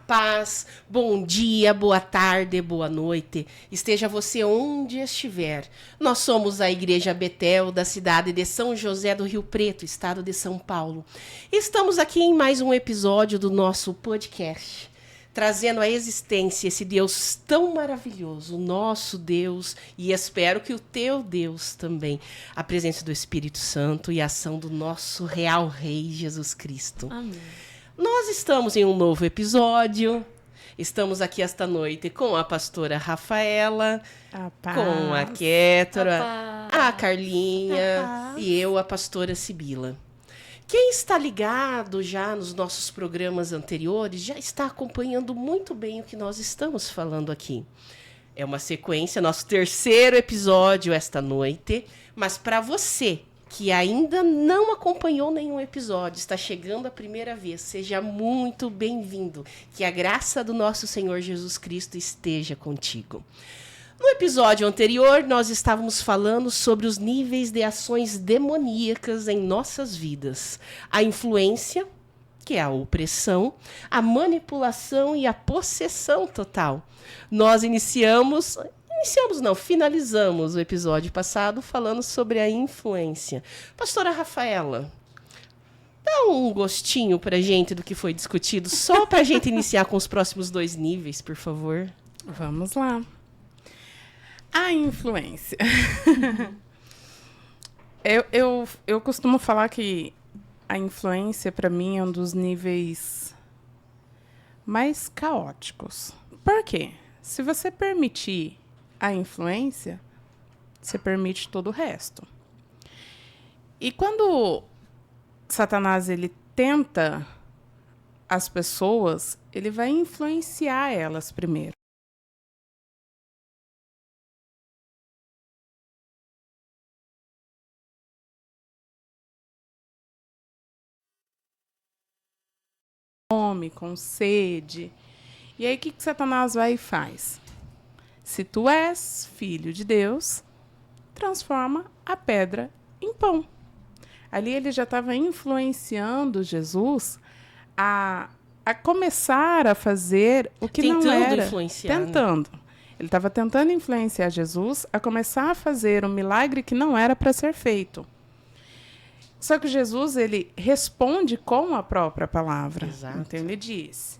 paz, bom dia, boa tarde, boa noite. Esteja você onde estiver. Nós somos a Igreja Betel da cidade de São José do Rio Preto, estado de São Paulo. Estamos aqui em mais um episódio do nosso podcast, trazendo à existência esse Deus tão maravilhoso, o nosso Deus, e espero que o teu Deus também. A presença do Espírito Santo e a ação do nosso real Rei Jesus Cristo. Amém. Nós estamos em um novo episódio. Estamos aqui esta noite com a pastora Rafaela, com a Kétora, a Carlinha e eu, a pastora Sibila. Quem está ligado já nos nossos programas anteriores já está acompanhando muito bem o que nós estamos falando aqui. É uma sequência, nosso terceiro episódio esta noite, mas para você que ainda não acompanhou nenhum episódio, está chegando a primeira vez, seja muito bem-vindo. Que a graça do nosso Senhor Jesus Cristo esteja contigo. No episódio anterior, nós estávamos falando sobre os níveis de ações demoníacas em nossas vidas. A influência, que é a opressão, a manipulação e a possessão total. Nós finalizamos o episódio passado falando sobre a influência. Pastora Rafaela, dá um gostinho pra gente do que foi discutido, só pra gente iniciar com os próximos 2 níveis, por favor. Vamos lá. A influência. eu costumo falar que a influência, para mim, é um dos níveis mais caóticos. Por quê? Se você permitir a influência, você permite todo o resto. E quando Satanás ele tenta as pessoas, ele vai influenciar elas primeiro. Fome, com sede. E aí o que Satanás vai e faz? Se tu és filho de Deus, transforma a pedra em pão. Ali ele já estava influenciando Jesus a começar a fazer o que não era. Tentando. Ele estava tentando influenciar Jesus a começar a fazer um milagre que não era para ser feito. Só que Jesus, ele responde com a própria palavra. Exato. Então ele diz...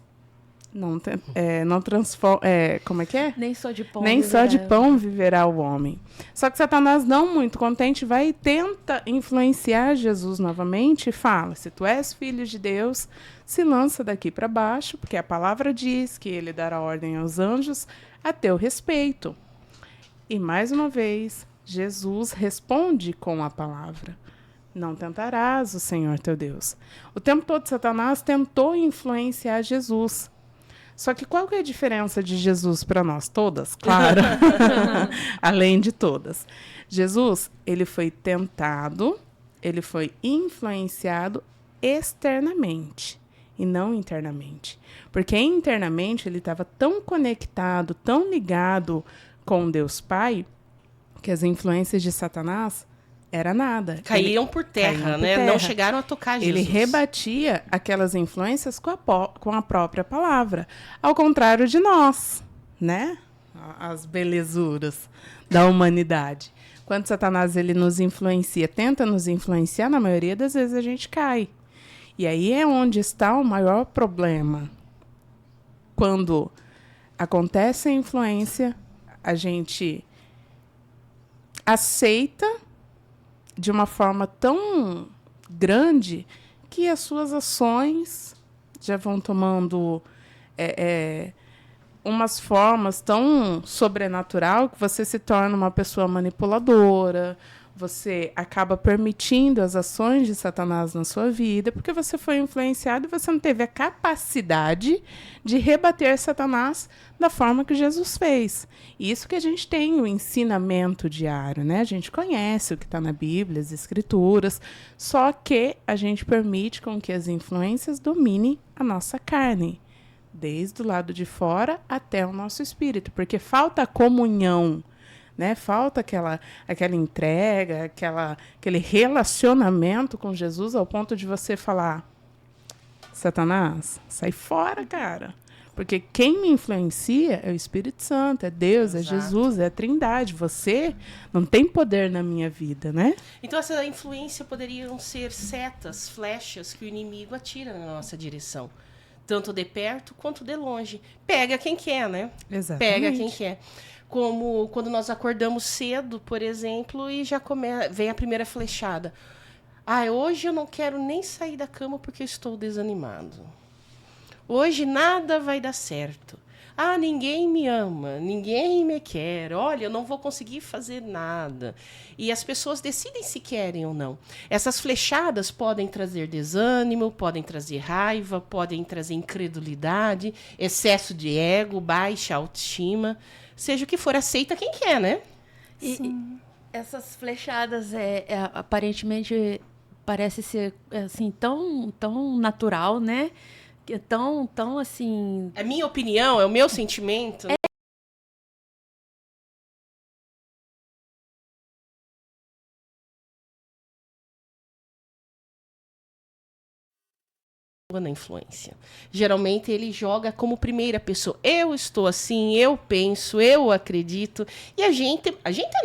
Não transforma. Como é que é? Nem só de pão. Nem só de pão viverá o homem. Só que Satanás, não muito contente, vai e tenta influenciar Jesus novamente e fala: se tu és filho de Deus, se lança daqui para baixo, porque a palavra diz que ele dará ordem aos anjos a teu respeito. E mais uma vez, Jesus responde com a palavra: não tentarás o Senhor teu Deus. O tempo todo, Satanás tentou influenciar Jesus. Só que qual que é a diferença de Jesus para nós? Todas, claro. Além de todas. Jesus, ele foi tentado, ele foi influenciado externamente e não internamente. Porque internamente ele estava tão conectado, tão ligado com Deus Pai, que as influências de Satanás era nada. Caíam por terra, né? Não chegaram a tocar Jesus. Ele rebatia aquelas influências com a própria palavra. Ao contrário de nós, né? As belezuras da humanidade. Quando Satanás ele nos influencia, tenta nos influenciar, na maioria das vezes a gente cai. E aí é onde está o maior problema. Quando acontece a influência, a gente aceita de uma forma tão grande que as suas ações já vão tomando umas formas tão sobrenatural que você se torna uma pessoa manipuladora, você acaba permitindo as ações de Satanás na sua vida, porque você foi influenciado e você não teve a capacidade de rebater Satanás da forma que Jesus fez. Isso que a gente tem o ensinamento diário, né? A gente conhece o que está na Bíblia, as Escrituras, só que a gente permite com que as influências dominem a nossa carne, desde o lado de fora até o nosso espírito, porque falta a comunhão, né? Falta aquela entrega, aquele relacionamento com Jesus ao ponto de você falar: Satanás, sai fora, cara. Porque quem me influencia é o Espírito Santo, é Deus, Exato. é Jesus, é a Trindade. Você não tem poder na minha vida, né? Então, essa influência poderiam ser setas, flechas que o inimigo atira na nossa direção. Tanto de perto quanto de longe. Pega quem quer, né? Exatamente. Pega quem quer. Como quando nós acordamos cedo, por exemplo, e já vem a primeira flechada. Hoje eu não quero nem sair da cama porque eu estou desanimado. Hoje nada vai dar certo. Ninguém me ama, ninguém me quer. Olha, eu não vou conseguir fazer nada. E as pessoas decidem se querem ou não. Essas flechadas podem trazer desânimo, podem trazer raiva, podem trazer incredulidade, excesso de ego, baixa autoestima. Seja o que for, aceita quem quer, né? E essas flechadas, aparentemente, parece ser assim, tão natural, né? Tão assim... É minha opinião, é o meu sentimento. Na influência. Geralmente ele joga como primeira pessoa. Eu estou assim, eu penso, eu acredito. E a gente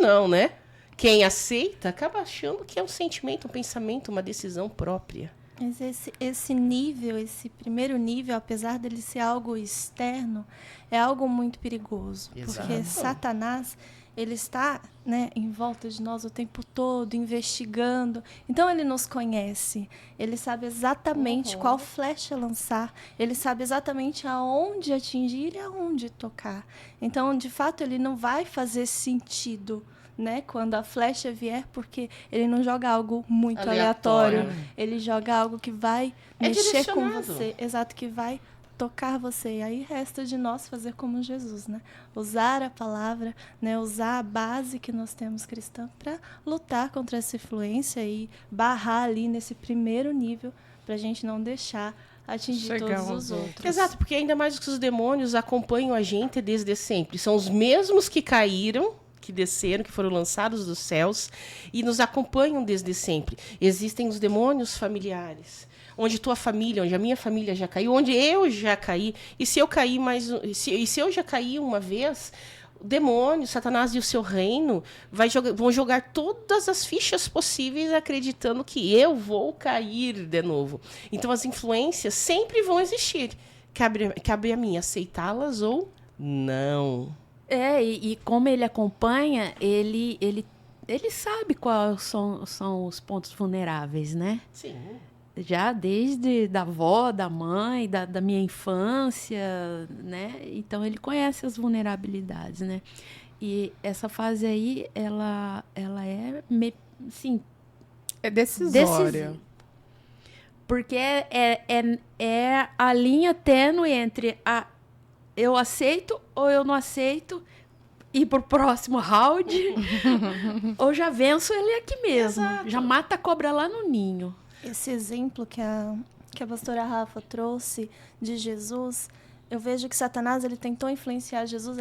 não, né? Quem aceita acaba achando que é um sentimento, um pensamento, uma decisão própria. Mas esse nível, esse primeiro nível, apesar dele ser algo externo, é algo muito perigoso. Exato. Porque Satanás, ele está, né, em volta de nós o tempo todo, investigando. Então, ele nos conhece. Ele sabe exatamente qual flecha lançar. Ele sabe exatamente aonde atingir e aonde tocar. Então, de fato, ele não vai fazer sentido, né, quando a flecha vier, porque ele não joga algo muito aleatório. Ele joga algo que vai mexer com você. Exato, que vai tocar você. E aí resta de nós fazer como Jesus, né? Usar a palavra, né? Usar a base que nós temos cristã para lutar contra essa influência e barrar ali nesse primeiro nível para a gente não deixar atingir todos os outros. Exato, porque ainda mais que os demônios acompanham a gente desde sempre. São os mesmos que caíram, que desceram, que foram lançados dos céus e nos acompanham desde sempre. Existem os demônios familiares, onde tua família, onde a minha família já caiu, onde eu já caí. E se eu caí se eu já caí uma vez, o demônio, Satanás e o seu reino vão jogar todas as fichas possíveis acreditando que eu vou cair de novo. Então as influências sempre vão existir. Cabe a mim aceitá-las ou não. E como ele acompanha, ele sabe quais são os pontos vulneráveis, né? Sim. Já desde da avó, da mãe, da minha infância, né? Então, ele conhece as vulnerabilidades, né? E essa fase aí, ela é, assim... É decisória. Porque é a linha tênue entre eu aceito ou eu não aceito, ir pro próximo round, ou já venço ele aqui mesmo. Exato. Já mata a cobra lá no ninho. Esse exemplo que a pastora Rafa trouxe de Jesus, eu vejo que Satanás ele tentou influenciar Jesus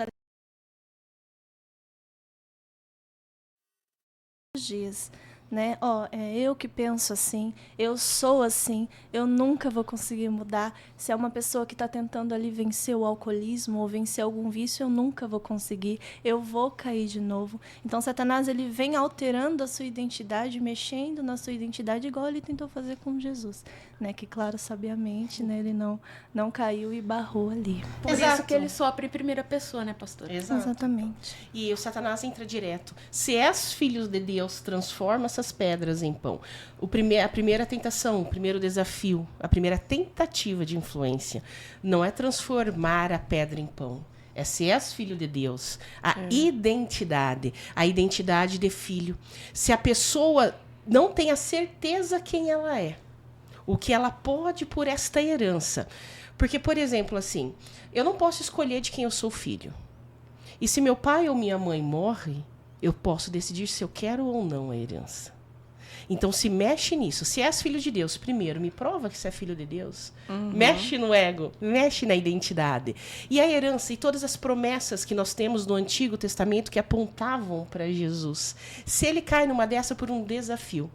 dias, né? É eu que penso assim, eu sou assim, eu nunca vou conseguir mudar. Se é uma pessoa que está tentando ali vencer o alcoolismo ou vencer algum vício, eu nunca vou conseguir, eu vou cair de novo. Então, Satanás ele vem alterando a sua identidade, mexendo na sua identidade, igual ele tentou fazer com Jesus, né? Que, claro, sabiamente, né? Ele não caiu e barrou ali. Por isso que ele sopra em primeira pessoa, né, pastor? Exatamente. E o Satanás entra direto. Se és filho de Deus, transforma essas pedras em pão. A primeira tentação, o primeiro desafio, a primeira tentativa de influência não é transformar a pedra em pão. É se és filho de Deus. A identidade de filho. Se a pessoa não tem a certeza quem ela é, o que ela pode por esta herança. Porque, por exemplo, assim, eu não posso escolher de quem eu sou filho. E se meu pai ou minha mãe morre, eu posso decidir se eu quero ou não a herança. Então, se mexe nisso. Se és filho de Deus, primeiro, me prova que você é filho de Deus. Mexe no ego, mexe na identidade. E a herança e todas as promessas que nós temos no Antigo Testamento que apontavam para Jesus. Se ele cai numa dessa por um desafio,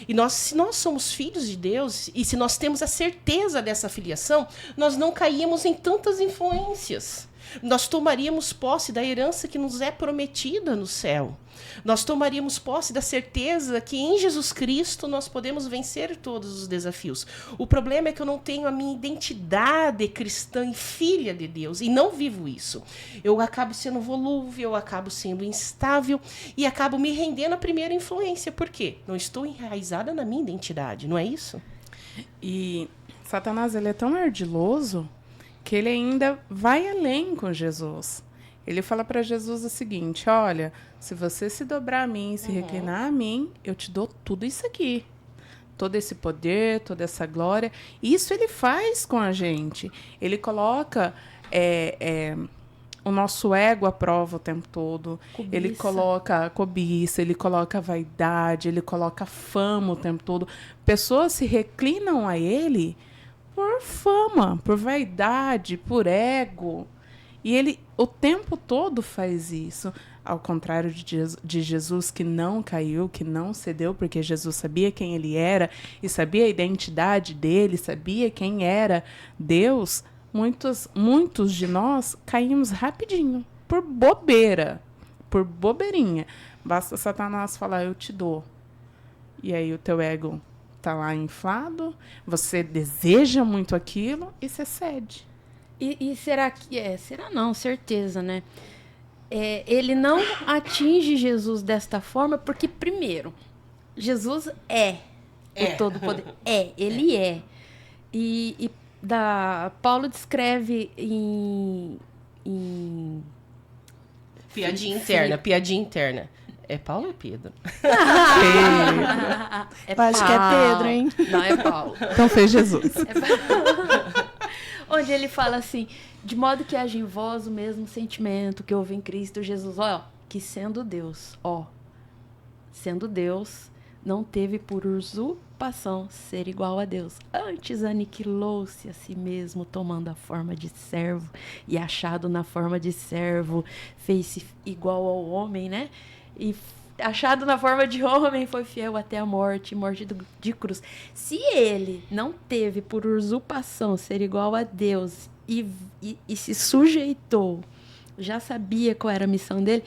E se nós somos filhos de Deus, e se nós temos a certeza dessa filiação, nós não caímos em tantas influências. Nós tomaríamos posse da herança que nos é prometida no céu. Nós tomaríamos posse da certeza que em Jesus Cristo nós podemos vencer todos os desafios. O problema é que eu não tenho a minha identidade cristã e filha de Deus, e não vivo isso. Eu acabo sendo volúvel, eu acabo sendo instável e acabo me rendendo à primeira influência. Por quê? Não estou enraizada na minha identidade, não é isso? E Satanás, ele é tão ardiloso que ele ainda vai além com Jesus. Ele fala para Jesus o seguinte: olha, se você se dobrar a mim, se reclinar a mim, eu te dou tudo isso aqui. Todo esse poder, toda essa glória. Isso ele faz com a gente. Ele coloca o nosso ego à prova o tempo todo. Cobiça. Ele coloca a cobiça, ele coloca a vaidade, ele coloca a fama o tempo todo. Pessoas se reclinam a ele por fama, por vaidade, por ego. E ele o tempo todo faz isso, ao contrário de Jesus, que não caiu, que não cedeu, porque Jesus sabia quem ele era e sabia a identidade dele, sabia quem era Deus. Muitos de nós caímos rapidinho, por bobeira, por bobeirinha. Basta Satanás falar, eu te dou. E aí o teu ego tá lá inflado, você deseja muito aquilo e você cede. E será que Será não, certeza, né? Ele não atinge Jesus desta forma porque, primeiro, Jesus o todo-poder. Ele é. E Paulo descreve em Piadinha interna. É Paulo ou é Pedro? Acho que é Pedro, hein? Não, é Paulo. Então fez Jesus. Onde ele fala assim, de modo que haja em vós o mesmo sentimento que houve em Cristo Jesus, que sendo Deus, não teve por usurpação ser igual a Deus. Antes aniquilou-se a si mesmo, tomando a forma de servo, e achado na forma de servo, fez-se igual ao homem, né? E achado na forma de homem, foi fiel até a morte de cruz. Se ele não teve por usurpação ser igual a Deus e se sujeitou, já sabia qual era a missão dele,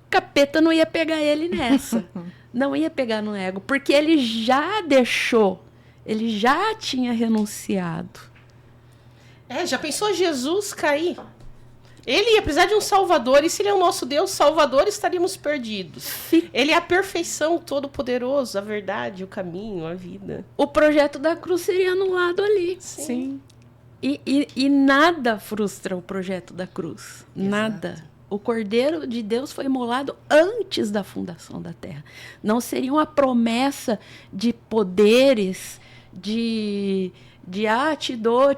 capeta não ia pegar ele nessa. Não ia pegar no ego, porque ele já deixou, ele já tinha renunciado. Já pensou Jesus cair? Ele ia precisar de um salvador, e se ele é o nosso Deus salvador, estaríamos perdidos. Ele é a perfeição, todo-poderoso, a verdade, o caminho, a vida. O projeto da cruz seria anulado ali. Sim. E nada frustra o projeto da cruz. Exato. Nada. O Cordeiro de Deus foi imolado antes da fundação da terra. Não seria uma promessa de poderes, te dou,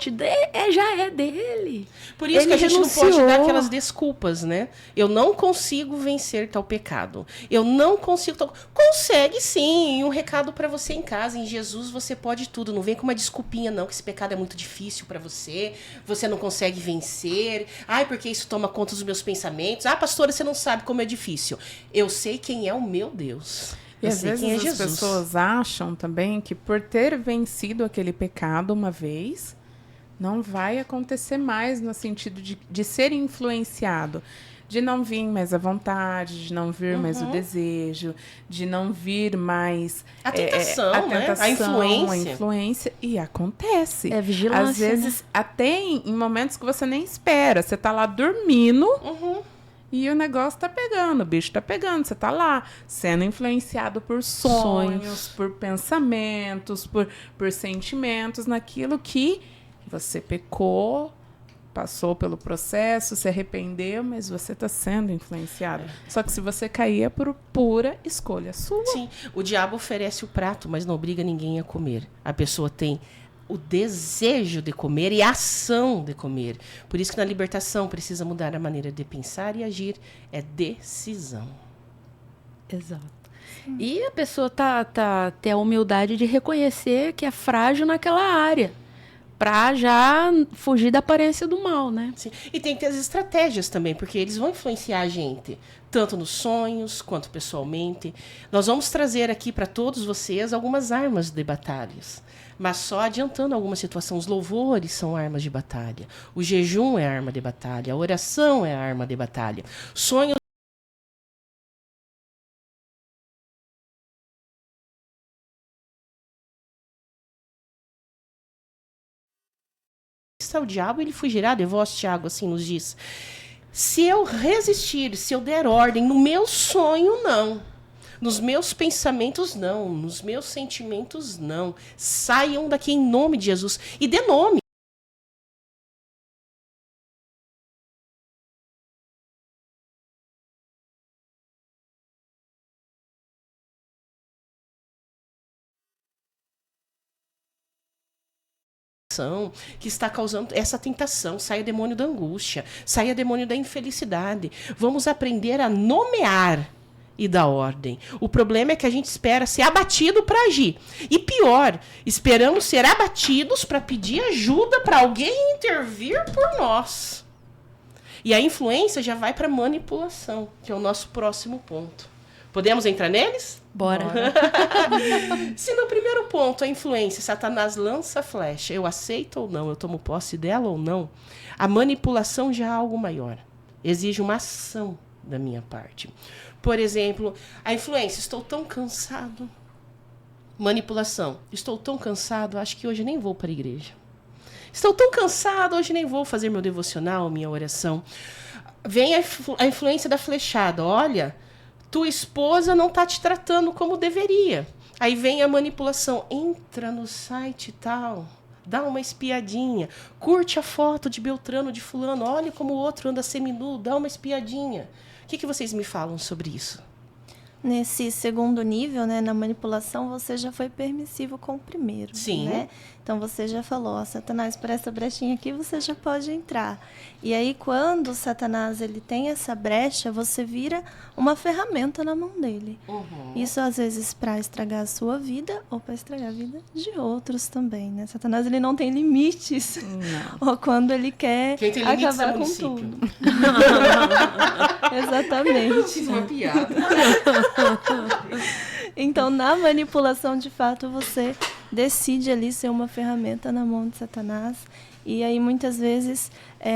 já é dele. Por isso ele que a gente renunciou. Não pode dar aquelas desculpas, né? Eu não consigo vencer tal pecado. Eu não consigo tal... Consegue sim. Um recado para você em casa. Em Jesus você pode tudo. Não vem com uma desculpinha não, que esse pecado é muito difícil para você. Você não consegue vencer. Ai, porque isso toma conta dos meus pensamentos. Ah, pastora, você não sabe como é difícil. Eu sei quem é o meu Deus. E às vezes as pessoas acham também que por ter vencido aquele pecado uma vez, não vai acontecer mais no sentido de ser influenciado. De não vir mais a vontade, de não vir mais o desejo, de não vir mais... A tentação, né? A influência. E acontece. É vigilância. Às vezes, até em momentos que você nem espera. Você tá lá dormindo... E o negócio tá pegando, o bicho tá pegando. Você tá lá, sendo influenciado por sonhos. Por pensamentos, por sentimentos, naquilo que você pecou, passou pelo processo, se arrependeu, mas você tá sendo influenciado. Só que se você cair é por pura escolha sua. Sim, o diabo oferece o prato, mas não obriga ninguém a comer. A pessoa tem o desejo de comer e a ação de comer. Por isso que na libertação precisa mudar a maneira de pensar e agir. É decisão. Exato. E a pessoa tem a humildade de reconhecer que é frágil naquela área. Pra já fugir da aparência do mal, né? Sim. E tem que ter as estratégias também, porque eles vão influenciar a gente, tanto nos sonhos quanto pessoalmente. Nós vamos trazer aqui para todos vocês algumas armas de batalhas. Mas só adiantando alguma situação, os louvores são armas de batalha. O jejum é arma de batalha. A oração é arma de batalha. Sonhos o diabo, ele fugirá de vós, Tiago, assim nos diz. Se eu resistir, se eu der ordem, no meu sonho, não. Nos meus pensamentos, não. Nos meus sentimentos, não. Saiam daqui em nome de Jesus. E dê nome. Que está causando essa tentação. Saia demônio da angústia, saia demônio da infelicidade. Vamos aprender a nomear e dar ordem. O problema é que a gente espera ser abatido para agir. E pior, esperamos ser abatidos para pedir ajuda para alguém intervir por nós. E a influência já vai para manipulação, que é o nosso próximo ponto. Podemos entrar neles? Bora. Se no primeiro ponto, a influência, Satanás lança a flecha, eu aceito ou não, eu tomo posse dela ou não, a manipulação já é algo maior. Exige uma ação da minha parte. Por exemplo, a influência, estou tão cansado. Manipulação, estou tão cansado, acho que hoje nem vou para a igreja. Estou tão cansado, hoje nem vou fazer meu devocional, minha oração. Vem a influência da flechada, olha... Tua esposa não está te tratando como deveria. Aí vem a manipulação. Entra no site e tal. Dá uma espiadinha. Curte a foto de Beltrano, de fulano. Olha como o outro anda seminu. Dá uma espiadinha. O que vocês me falam sobre isso? Nesse segundo nível, né, na manipulação, você já foi permissivo com o primeiro. Sim. Né? Então, você já falou, ó, Satanás, por essa brechinha aqui, você já pode entrar. E aí, quando o Satanás ele tem essa brecha, você vira uma ferramenta na mão dele. Uhum. Isso, às vezes, para estragar a sua vida ou para estragar a vida de outros também, né? Satanás, ele não tem limites. Ou quando ele quer acabar com tudo. Exatamente. Fiz uma piada. Então, na manipulação, de fato, você decide ali ser uma ferramenta na mão de Satanás. E aí, muitas vezes,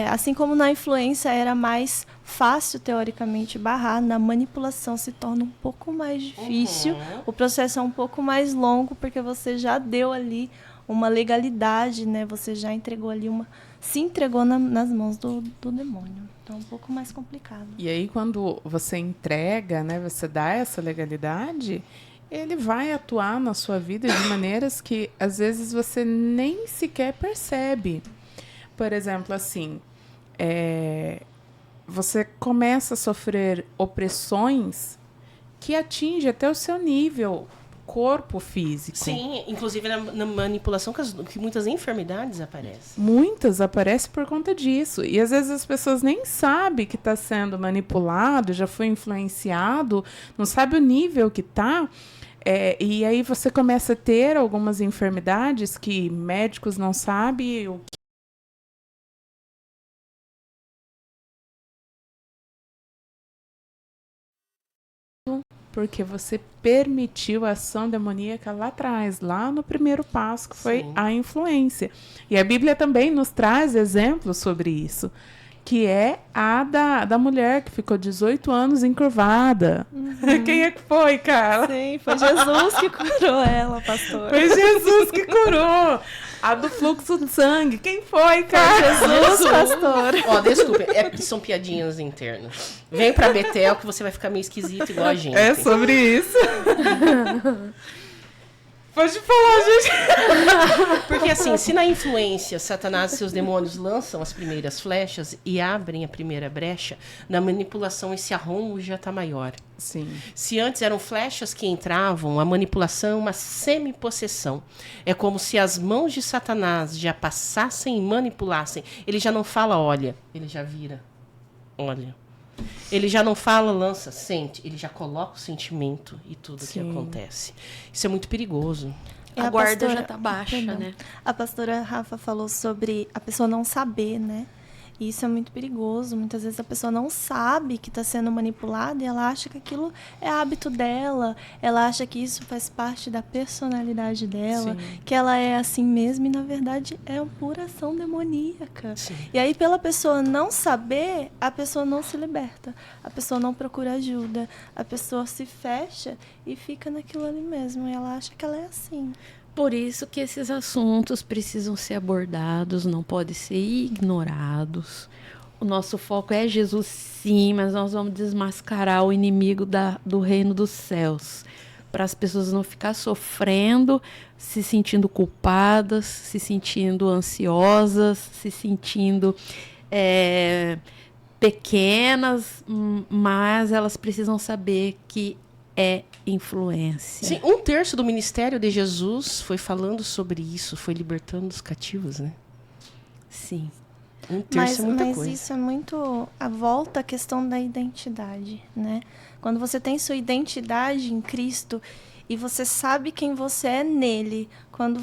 assim como na influência era mais fácil, teoricamente, barrar, na manipulação se torna um pouco mais difícil. Uhum. O processo é um pouco mais longo, porque você já deu ali uma legalidade, né? Você já entregou ali se entregou nas mãos do demônio. Então, é um pouco mais complicado. E aí, quando você entrega, né, você dá essa legalidade, ele vai atuar na sua vida de maneiras que, às vezes, você nem sequer percebe. Por exemplo, assim, você começa a sofrer opressões que atingem até o seu nível corpo físico. Sim, inclusive na manipulação que muitas enfermidades aparecem. Muitas aparecem por conta disso. E às vezes as pessoas nem sabem que está sendo manipulado, já foi influenciado, não sabe o nível que está. E aí você começa a ter algumas enfermidades que médicos não sabem o que. Porque você permitiu a ação demoníaca lá atrás, lá no primeiro passo, que foi a influência. E a Bíblia também nos traz exemplos sobre isso, que é a da mulher que ficou 18 anos encurvada. Uhum. Quem é que foi, cara? Sim, foi Jesus que curou ela, pastor. Foi Jesus que curou. A do fluxo de sangue. Quem foi, cara? Foi Jesus, pastor. Ó, desculpa, são piadinhas internas. Vem pra Betel que você vai ficar meio esquisito igual a gente. É sobre isso. Pode falar, gente. Porque assim, se na influência Satanás e seus demônios lançam as primeiras flechas e abrem a primeira brecha, na manipulação esse arrombo já está maior. Sim. Se antes eram flechas que entravam, a manipulação é uma semi-possessão. É como se as mãos de Satanás já passassem e manipulassem. Ele já não fala, olha, ele já vira. Olha. Ele já não fala, lança, sente. Ele já coloca o sentimento e tudo que acontece. Isso é muito perigoso. A guarda já tá baixa, né? A pastora Rafa falou sobre a pessoa não saber, né? E isso é muito perigoso. Muitas vezes a pessoa não sabe que está sendo manipulada e ela acha que aquilo é hábito dela, ela acha que isso faz parte da personalidade dela, sim, que ela é assim mesmo e, na verdade, é uma pura ação demoníaca. Sim. E aí, pela pessoa não saber, a pessoa não se liberta, a pessoa não procura ajuda, a pessoa se fecha e fica naquilo ali mesmo, e ela acha que ela é assim. Por isso que esses assuntos precisam ser abordados, não podem ser ignorados. O nosso foco é Jesus, sim, mas nós vamos desmascarar o inimigo do reino dos céus, para as pessoas não ficarem sofrendo, se sentindo culpadas, se sentindo ansiosas, se sentindo pequenas, mas elas precisam saber que é influência. Sim, 1/3 do ministério de Jesus foi falando sobre isso, foi libertando os cativos, né? Sim. 1/3 é muita coisa. Mas isso é muito a volta à questão da identidade, né? Quando você tem sua identidade em Cristo e você sabe quem você é nele, quando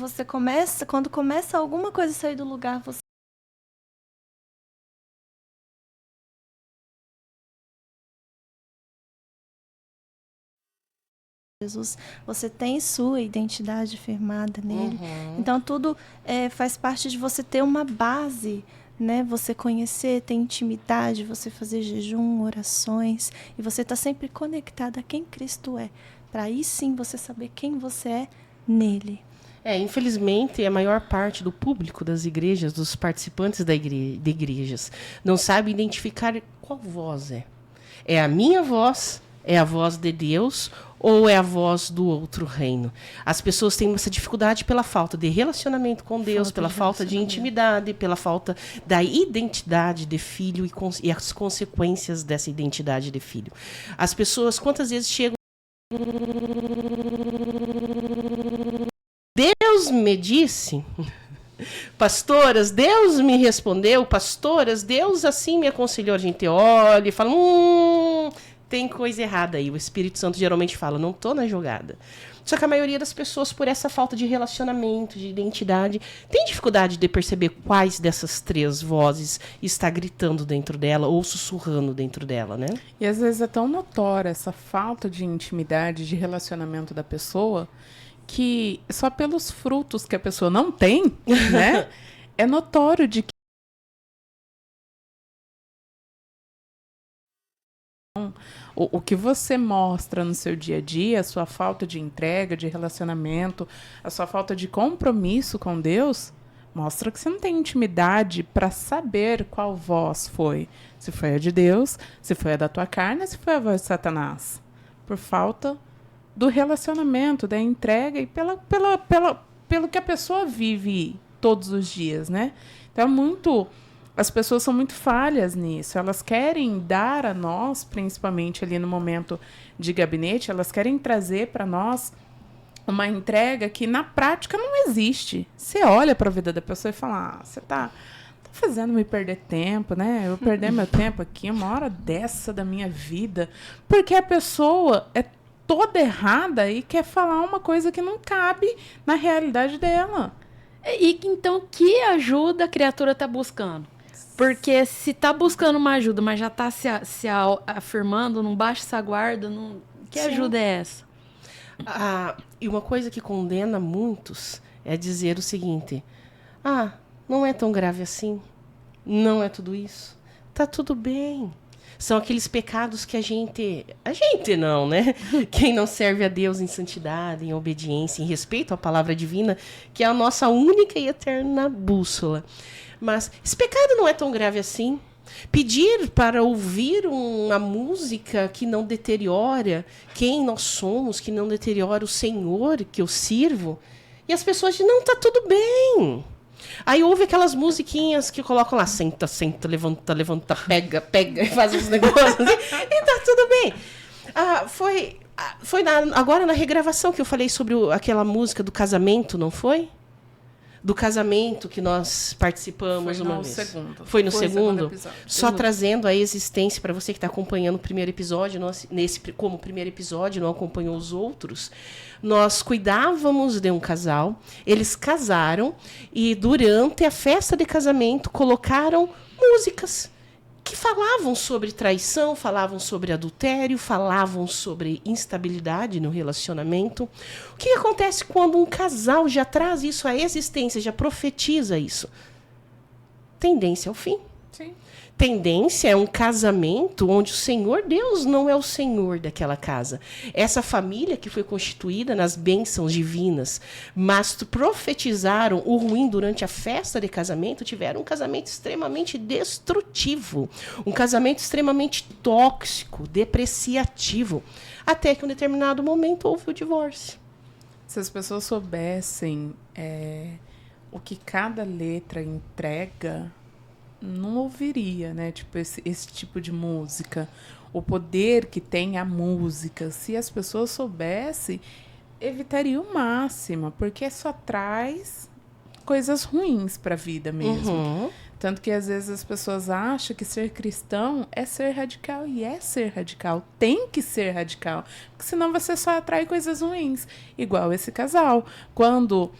começa alguma coisa a sair do lugar, você Jesus, você tem sua identidade firmada nele. Uhum. Então, tudo faz parte de você ter uma base, né? Você conhecer, ter intimidade, você fazer jejum, orações, e você está sempre conectado a quem Cristo é, para aí sim você saber quem você é nele. Infelizmente, a maior parte do público das igrejas, dos participantes de igrejas, não sabe identificar qual voz é. É a minha voz, é a voz de Deus, ou é a voz do outro reino? As pessoas têm essa dificuldade pela falta de relacionamento com Deus, pela falta de intimidade, pela falta da identidade de filho e as consequências dessa identidade de filho. As pessoas, quantas vezes chegam... Deus me disse... Pastoras, Deus me respondeu. Pastoras, Deus assim me aconselhou. A gente olha e fala... tem coisa errada aí. O Espírito Santo geralmente fala, não estou na jogada. Só que a maioria das pessoas, por essa falta de relacionamento, de identidade, tem dificuldade de perceber quais dessas 3 vozes está gritando dentro dela ou sussurrando dentro dela, né? E às vezes é tão notória essa falta de intimidade, de relacionamento da pessoa, que só pelos frutos que a pessoa não tem, né, é notório de que o que você mostra no seu dia a dia, a sua falta de entrega, de relacionamento, a sua falta de compromisso com Deus, mostra que você não tem intimidade para saber qual voz foi. Se foi a de Deus, se foi a da tua carne, se foi a voz de Satanás. Por falta do relacionamento, da entrega e pelo que a pessoa vive todos os dias, né? Então, as pessoas são muito falhas nisso. Elas querem dar a nós, principalmente ali no momento de gabinete, elas querem trazer para nós uma entrega que na prática não existe. Você olha para a vida da pessoa e fala, você tá fazendo me perder tempo, né? Eu vou perder meu tempo aqui, uma hora dessa da minha vida. Porque a pessoa é toda errada e quer falar uma coisa que não cabe na realidade dela. E então, que ajuda a criatura está buscando? Porque se está buscando uma ajuda, mas já está se afirmando, não baixa essa guarda, que Sim. ajuda é essa? E uma coisa que condena muitos é dizer o seguinte, não é tão grave assim, não é tudo isso, tá tudo bem. São aqueles pecados que a gente não, né? Quem não serve a Deus em santidade, em obediência, em respeito à palavra divina, que é a nossa única e eterna bússola. Mas esse pecado não é tão grave assim. Pedir para ouvir uma música que não deteriora quem nós somos, que não deteriora o Senhor que eu sirvo. E as pessoas dizem, não, tá tudo bem. Aí ouve aquelas musiquinhas que colocam lá, senta, levanta, pega, e faz uns negócios assim, e tá tudo bem. Foi agora na regravação que eu falei sobre aquela música do casamento, não foi? do casamento que nós participamos uma vez. Foi no segundo episódio. Só trazendo a existência para você que está acompanhando o primeiro episódio, como primeiro episódio, não acompanhou os outros. Nós cuidávamos de um casal, eles casaram e durante a festa de casamento colocaram músicas que falavam sobre traição, falavam sobre adultério, falavam sobre instabilidade no relacionamento. O que acontece quando um casal já traz isso à existência, já profetiza isso? Tendência ao fim. Sim. Tendência é um casamento onde o Senhor Deus não é o Senhor daquela casa. Essa família que foi constituída nas bênçãos divinas, mas profetizaram o ruim durante a festa de casamento, tiveram um casamento extremamente destrutivo, um casamento extremamente tóxico, depreciativo, até que em um determinado momento houve o divórcio. Se as pessoas soubessem o que cada letra entrega, não ouviria, né? Tipo, esse tipo de música. O poder que tem a música. Se as pessoas soubessem, evitaria o máximo, porque só traz coisas ruins para a vida mesmo. Uhum. Tanto que às vezes as pessoas acham que ser cristão é ser radical, e é ser radical, tem que ser radical, porque senão você só atrai coisas ruins. Igual esse casal, quando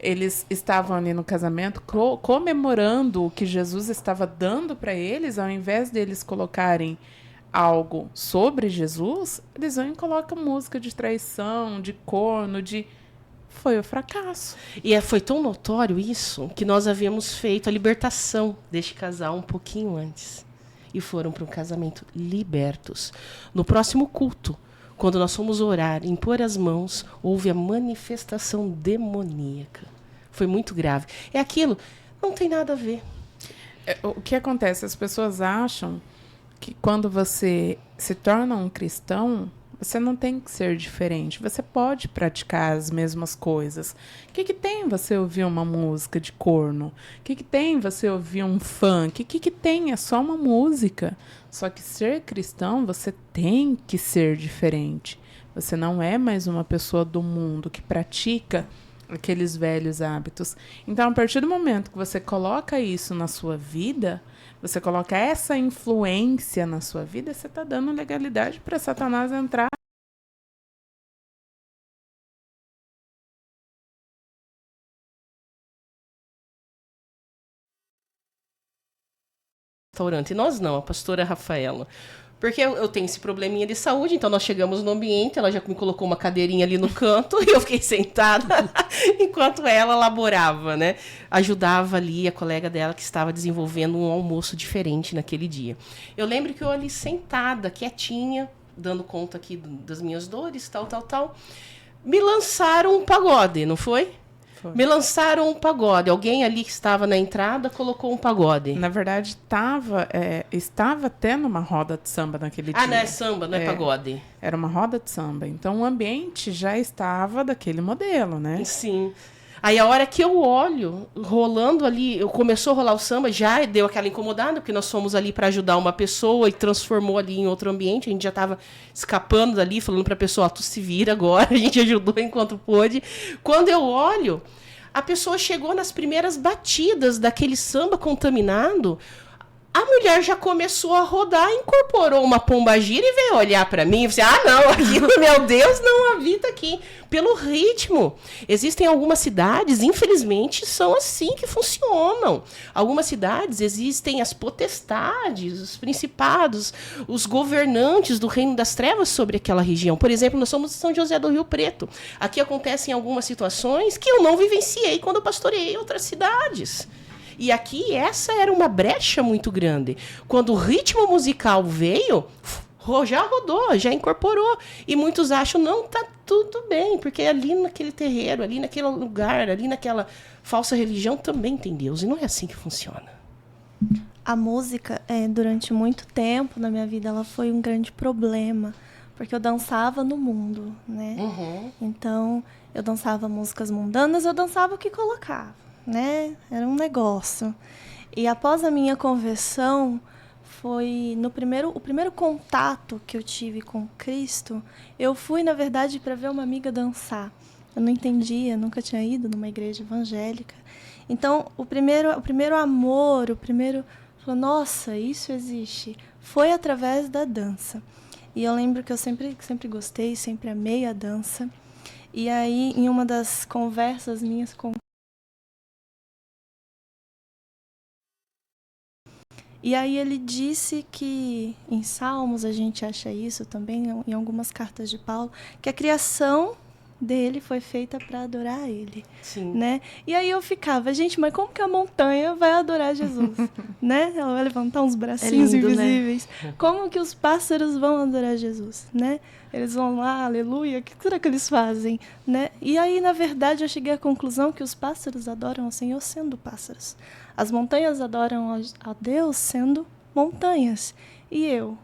eles estavam ali no casamento comemorando o que Jesus estava dando para eles, ao invés deles colocarem algo sobre Jesus, eles vão e colocam música de traição, de corno, Foi o fracasso. E foi tão notório isso que nós havíamos feito a libertação deste casal um pouquinho antes. E foram para um casamento libertos. No próximo culto, quando nós fomos orar, impor as mãos, houve a manifestação demoníaca. Foi muito grave. É aquilo, não tem nada a ver. O que acontece? As pessoas acham que quando você se torna um cristão, você não tem que ser diferente. Você pode praticar as mesmas coisas. O que tem você ouvir uma música de corno? O que tem você ouvir um funk? O que tem? É só uma música. Só que ser cristão, você tem que ser diferente. Você não é mais uma pessoa do mundo que pratica aqueles velhos hábitos. Então, a partir do momento que você coloca isso na sua vida, você coloca essa influência na sua vida, você está dando legalidade para Satanás entrar. Restaurante. Nós não, a pastora Rafaela. Porque eu tenho esse probleminha de saúde, então nós chegamos no ambiente, ela já me colocou uma cadeirinha ali no canto e eu fiquei sentada enquanto ela elaborava, né? Ajudava ali a colega dela que estava desenvolvendo um almoço diferente naquele dia. Eu lembro que eu ali sentada, quietinha, dando conta aqui das minhas dores, tal. Me lançaram um pagode, não foi? Foi. Me lançaram um pagode. Alguém ali que estava na entrada colocou um pagode. Na verdade, estava tendo uma roda de samba naquele dia. Ah, não é samba, não é pagode. Era uma roda de samba. Então, o ambiente já estava daquele modelo, né? Sim. Aí, a hora que eu olho, rolando ali, começou a rolar o samba, já deu aquela incomodada, porque nós fomos ali para ajudar uma pessoa e transformou ali em outro ambiente. A gente já estava escapando dali, falando para a pessoa, tu se vira agora. A gente ajudou enquanto pôde. Quando eu olho, a pessoa chegou nas primeiras batidas daquele samba contaminado. A mulher já começou a rodar, incorporou uma pombagira e veio olhar para mim e disse, não, aquilo, meu Deus, não habita aqui. Pelo ritmo. Existem algumas cidades, infelizmente, são assim que funcionam. Algumas cidades existem as potestades, os principados, os governantes do reino das trevas sobre aquela região. Por exemplo, nós somos de São José do Rio Preto. Aqui acontecem algumas situações que eu não vivenciei quando eu pastoreei outras cidades. E aqui essa era uma brecha muito grande. Quando o ritmo musical veio, já rodou, já incorporou. E muitos acham, não, tá tudo bem, porque ali naquele terreiro, ali naquele lugar, ali naquela falsa religião também tem Deus. E não é assim que funciona. A música, durante muito tempo na minha vida, ela foi um grande problema. Porque eu dançava no mundo, né? Uhum. Então, eu dançava músicas mundanas, eu dançava o que colocava. Né? Era um negócio. E após a minha conversão, foi o primeiro contato que eu tive com Cristo. Eu fui, na verdade, para ver uma amiga dançar. Eu não entendia, nunca tinha ido numa igreja evangélica. Então, o primeiro amor, falou, nossa, isso existe, foi através da dança. E eu lembro que eu sempre gostei, sempre amei a dança. E aí, em uma das conversas minhas com... E aí ele disse que, em Salmos, a gente acha isso também, em algumas cartas de Paulo, que a criação dele foi feita para adorar ele. Sim. Né? E aí eu ficava, gente, mas como que a montanha vai adorar Jesus? Né? Ela vai levantar uns bracinhos lindo, invisíveis. Né? Como que os pássaros vão adorar Jesus? Né? Eles vão lá, aleluia, o que será que eles fazem? Né? E aí, na verdade, eu cheguei à conclusão que os pássaros adoram ao Senhor sendo pássaros. As montanhas adoram a Deus sendo montanhas. E eu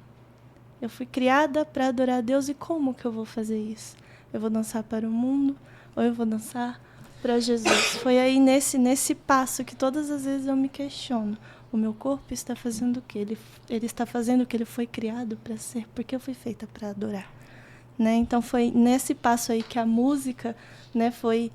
fui criada para adorar a Deus, e como que eu vou fazer isso? Eu vou dançar para o mundo ou eu vou dançar para Jesus? Foi aí nesse passo que todas as vezes eu me questiono. O meu corpo está fazendo o quê? Ele está fazendo o que ele foi criado para ser, porque eu fui feita para adorar. Né? Então foi nesse passo aí que a música, né, foi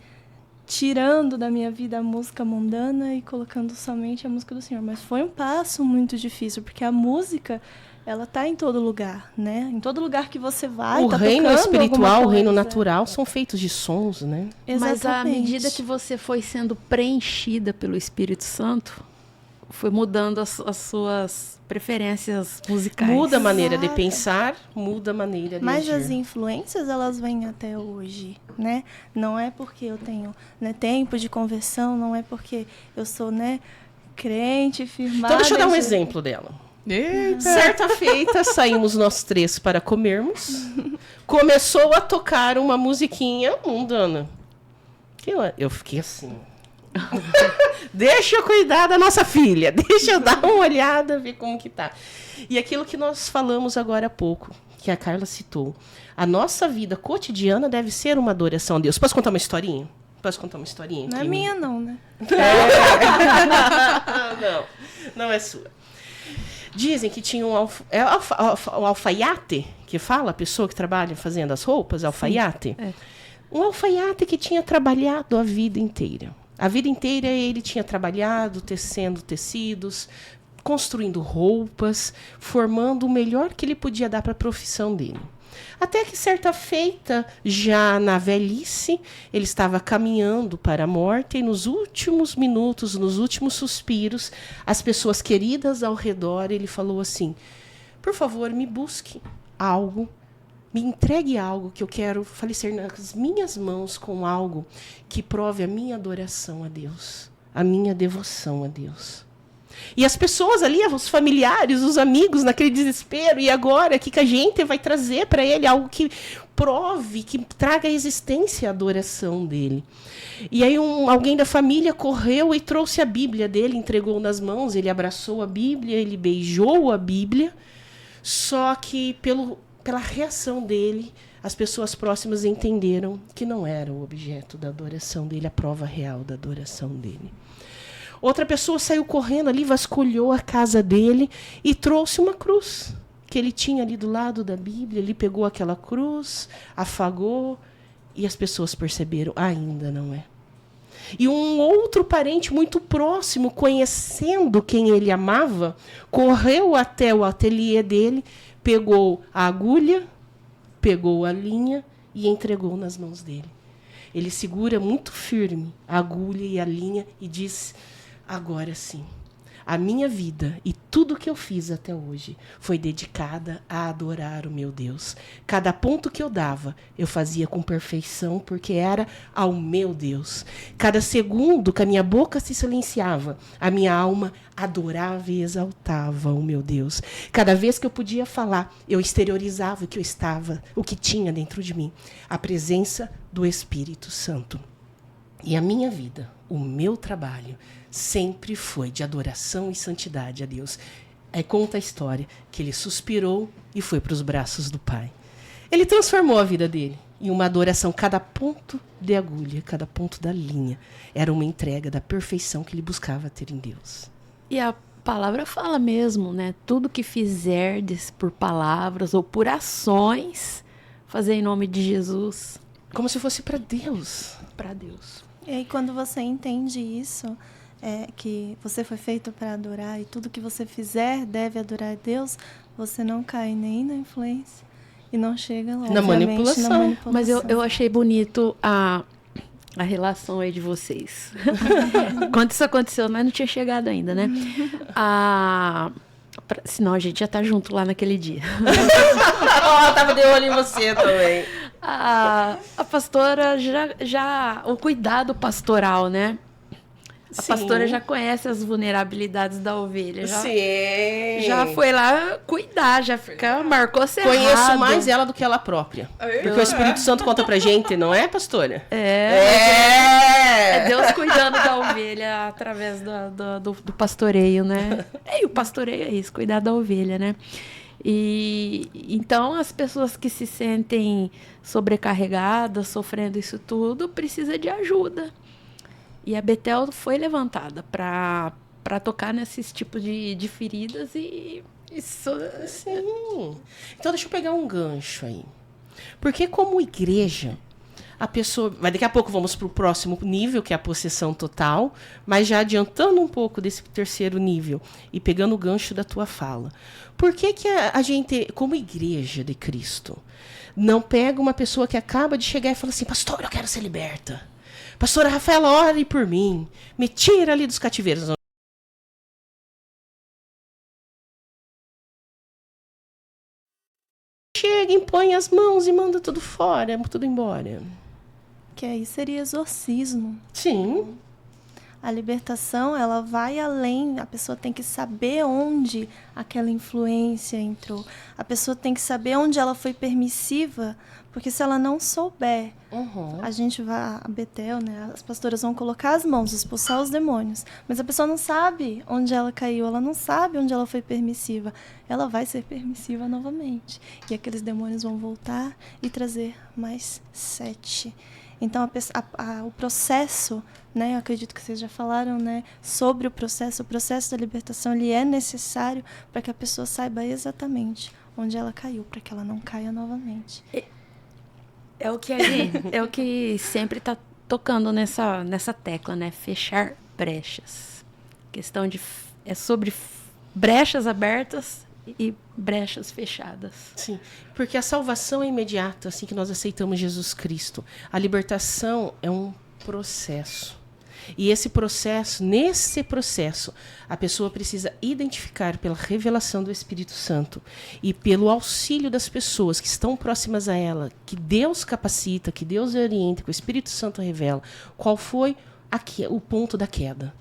tirando da minha vida a música mundana e colocando somente a música do Senhor. Mas foi um passo muito difícil, porque a música... ela está em todo lugar, né? Em todo lugar que você vai, o reino espiritual, o reino natural são feitos de sons, né? Exatamente. Mas à medida que você foi sendo preenchida pelo Espírito Santo, foi mudando as suas preferências musicais. Muda a maneira de pensar, muda a maneira de Mas agir. as influências, elas vêm até hoje, né? Não é porque eu tenho, né, tempo de conversão, não é porque eu sou, né, crente, firmada... Então deixa eu dar um exemplo dela. Eita. Certa feita, saímos nós três para comermos. Começou a tocar uma musiquinha mundana. Eu fiquei assim. Deixa eu cuidar da nossa filha. Deixa eu dar uma olhada, ver como que tá. E aquilo que nós falamos agora há pouco, que a Carla citou. A nossa vida cotidiana deve ser uma adoração a Deus. Posso contar uma historinha? Não é minha, não, né? Não é sua. Dizem que tinha um alfaiate, que fala, a pessoa que trabalha fazendo as roupas, alfaiate. É. Um alfaiate que tinha trabalhado a vida inteira. A vida inteira ele tinha trabalhado, tecendo tecidos, construindo roupas, formando o melhor que ele podia dar para a profissão dele. Até que certa feita, já na velhice, ele estava caminhando para a morte e nos últimos minutos, nos últimos suspiros, as pessoas queridas ao redor, ele falou assim, por favor, me busque algo, me entregue algo que eu quero falecer nas minhas mãos com algo que prove a minha adoração a Deus, a minha devoção a Deus. E as pessoas ali, os familiares, os amigos, naquele desespero, e agora, o que a gente vai trazer para ele? Algo que prove, que traga à existência a adoração dele. E aí alguém da família correu e trouxe a Bíblia dele, entregou nas mãos, ele abraçou a Bíblia, ele beijou a Bíblia, só que pela reação dele, as pessoas próximas entenderam que não era o objeto da adoração dele, a prova real da adoração dele. Outra pessoa saiu correndo ali, vasculhou a casa dele e trouxe uma cruz que ele tinha ali do lado da Bíblia. Ele pegou aquela cruz, afagou e as pessoas perceberam, ainda não é. E um outro parente muito próximo, conhecendo quem ele amava, correu até o ateliê dele, pegou a agulha, pegou a linha e entregou nas mãos dele. Ele segura muito firme a agulha e a linha e diz... Agora sim, a minha vida e tudo que eu fiz até hoje foi dedicada a adorar o meu Deus. Cada ponto que eu dava, eu fazia com perfeição, porque era ao meu Deus. Cada segundo que a minha boca se silenciava, a minha alma adorava e exaltava o meu Deus. Cada vez que eu podia falar, eu exteriorizava o que tinha dentro de mim, a presença do Espírito Santo. E a minha vida, o meu trabalho, sempre foi de adoração e santidade a Deus. Aí conta a história que ele suspirou e foi para os braços do Pai. Ele transformou a vida dele em uma adoração. Cada ponto de agulha, cada ponto da linha era uma entrega da perfeição que ele buscava ter em Deus. E a palavra fala mesmo, né? Tudo que fizerdes por palavras ou por ações, fazer em nome de Jesus. Como se fosse para Deus. Para Deus. E aí, quando você entende isso, que você foi feito para adorar e tudo que você fizer deve adorar a Deus, você não cai nem na influência e não chega lá, na manipulação. Mas eu achei bonito a relação aí de vocês. Quando isso aconteceu, nós não tinha chegado ainda, né? Senão a gente já tá junto lá naquele dia. Tava de olho em você também. A pastora já... O cuidado pastoral, né? A pastora já conhece as vulnerabilidades da ovelha. Já foi lá cuidar, marcou cerrado. Conheço mais ela do que ela própria. Porque o Espírito Santo conta pra gente, não é, pastora? É Deus cuidando da ovelha através do pastoreio, né? E o pastoreio é isso, cuidar da ovelha, né? E então as pessoas que se sentem sobrecarregadas, sofrendo isso tudo, precisam de ajuda. E a Bethel foi levantada para tocar nesses tipos de feridas e isso... Sim. Então deixa eu pegar um gancho aí. Porque como igreja, a pessoa... Daqui a pouco vamos para o próximo nível, que é a possessão total, mas já adiantando um pouco desse terceiro nível e pegando o gancho da tua fala. Por que a gente, como igreja de Cristo, não pega uma pessoa que acaba de chegar e fala assim, pastor, eu quero ser liberta. Pastora Rafaela, ore por mim. Me tira ali dos cativeiros. Chega, impõe as mãos e manda tudo fora, tudo embora. Que aí seria exorcismo. Sim. A libertação, ela vai além. A pessoa tem que saber onde aquela influência entrou. A pessoa tem que saber onde ela foi permissiva. Porque se ela não souber, a Bethel, né? As pastoras vão colocar as mãos, expulsar os demônios. Mas a pessoa não sabe onde ela caiu, ela não sabe onde ela foi permissiva. Ela vai ser permissiva novamente. E aqueles demônios vão voltar e trazer mais 7. Então, o processo, né? Eu acredito que vocês já falaram, né? Sobre o processo da libertação, ele é necessário para que a pessoa saiba exatamente onde ela caiu, para que ela não caia novamente. É o que sempre está tocando nessa tecla, né? Fechar brechas. É sobre brechas abertas e brechas fechadas. Sim, porque a salvação é imediata, assim que nós aceitamos Jesus Cristo. A libertação é um processo. E nesse processo, a pessoa precisa identificar pela revelação do Espírito Santo e pelo auxílio das pessoas que estão próximas a ela, que Deus capacita, que Deus orienta, que o Espírito Santo revela, qual foi o ponto da queda.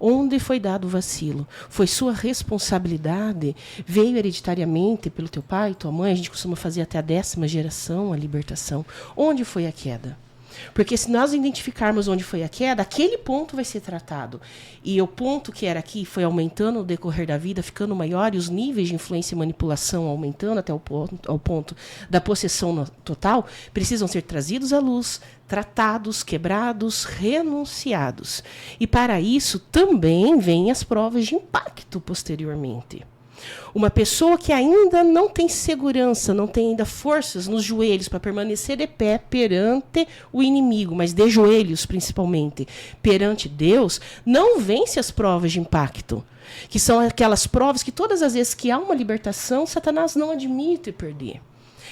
Onde foi dado o vacilo? Foi sua responsabilidade? Veio hereditariamente pelo teu pai, tua mãe? A gente costuma fazer até a 10ª geração a libertação. Onde foi a queda? Porque se nós identificarmos onde foi a queda, aquele ponto vai ser tratado. E o ponto que era aqui foi aumentando no decorrer da vida, ficando maior, e os níveis de influência e manipulação aumentando até ao ponto da possessão total, precisam ser trazidos à luz, tratados, quebrados, renunciados. E para isso também vêm as provas de impacto posteriormente. Uma pessoa que ainda não tem segurança, não tem ainda forças nos joelhos para permanecer de pé perante o inimigo, mas de joelhos principalmente, perante Deus, não vence as provas de impacto, que são aquelas provas que todas as vezes que há uma libertação, Satanás não admite perder.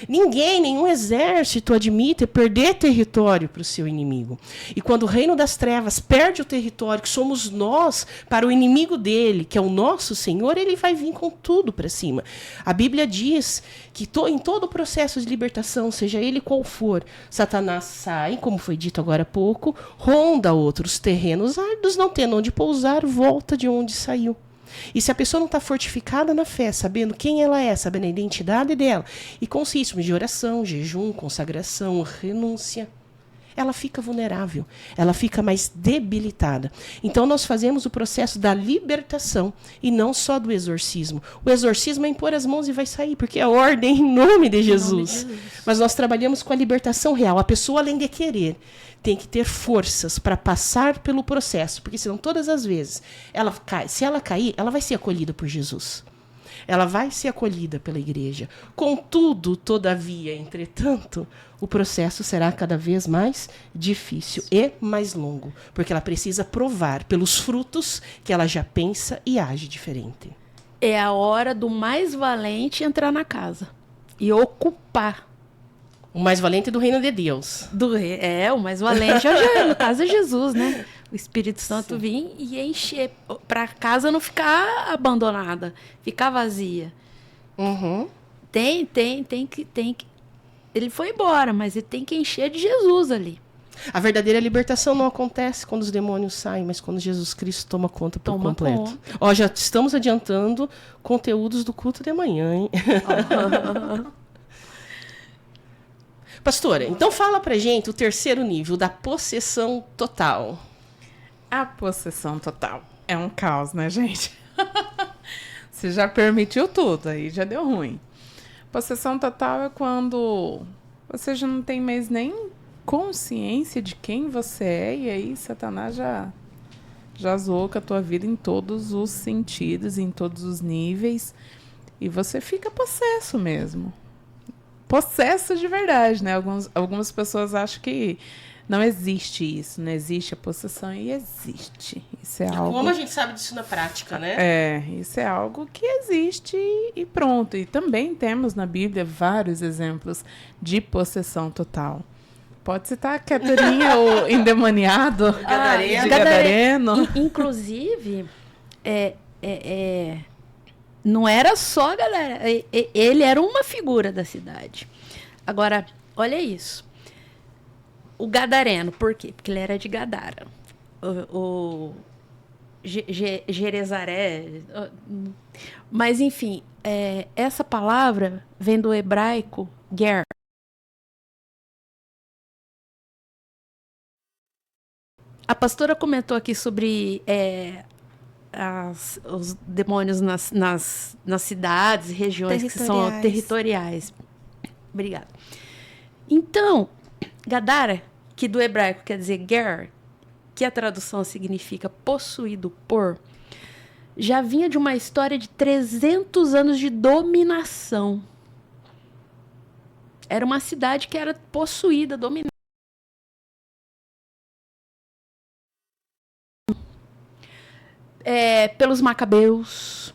Nenhum exército admite perder território para o seu inimigo. E quando o reino das trevas perde o território, que somos nós, para o inimigo dele, que é o nosso Senhor, ele vai vir com tudo para cima. A Bíblia diz que em todo o processo de libertação, seja ele qual for, Satanás sai, como foi dito agora há pouco, ronda outros terrenos árduos, não tendo onde pousar, volta de onde saiu. E se a pessoa não está fortificada na fé, sabendo quem ela é, sabendo a identidade dela, e consiste de oração, jejum, consagração, renúncia, ela fica vulnerável, ela fica mais debilitada. Então nós fazemos o processo da libertação e não só do exorcismo. O exorcismo é impor as mãos e vai sair, porque é a ordem em nome de Jesus. Mas nós trabalhamos com a libertação real. A pessoa, além de querer, tem que ter forças para passar pelo processo, porque senão todas as vezes, se ela cair, ela vai ser acolhida por Jesus. ela vai ser acolhida pela igreja. Contudo, todavia, entretanto, o processo será cada vez mais difícil e mais longo, porque ela precisa provar pelos frutos que ela já pensa e age diferente. É a hora do mais valente entrar na casa e ocupar. O mais valente do reino de Deus. O mais valente no caso é Jesus, né? O Espírito Santo vir e encher, para a casa não ficar abandonada, ficar vazia. Uhum. Tem que. Ele foi embora, mas ele tem que encher de Jesus ali. A verdadeira libertação não acontece quando os demônios saem, mas quando Jesus Cristo toma conta por completo. Ó, já estamos adiantando conteúdos do culto de amanhã, hein? Pastora, então fala pra gente o terceiro nível da possessão total. A possessão total é um caos, né, gente? Você já permitiu tudo, aí já deu ruim. Possessão total é quando você já não tem mais nem consciência de quem você é, e aí Satanás já zoou com a tua vida em todos os sentidos, em todos os níveis, e você fica possesso mesmo. Possesso de verdade, né? Algumas pessoas acham que não existe isso, não existe a possessão, e existe. Isso é algo... Como a gente sabe disso na prática, né? Isso é algo que existe e pronto. E também temos na Bíblia vários exemplos de possessão total. Pode citar a Caturinha, o endemoniado, Gadareno. Inclusive, não era só a galera. Ele era uma figura da cidade. Agora, olha isso. O Gadareno, por quê? Porque ele era de Gadara. O Gerezaré. Mas, enfim, essa palavra vem do hebraico ger. A pastora comentou aqui sobre os demônios nas cidades e regiões que são territoriais. Obrigada. Então, Gadara, que do hebraico quer dizer ger, que a tradução significa possuído por, já vinha de uma história de 300 anos de dominação. Era uma cidade que era possuída, dominada. Pelos macabeus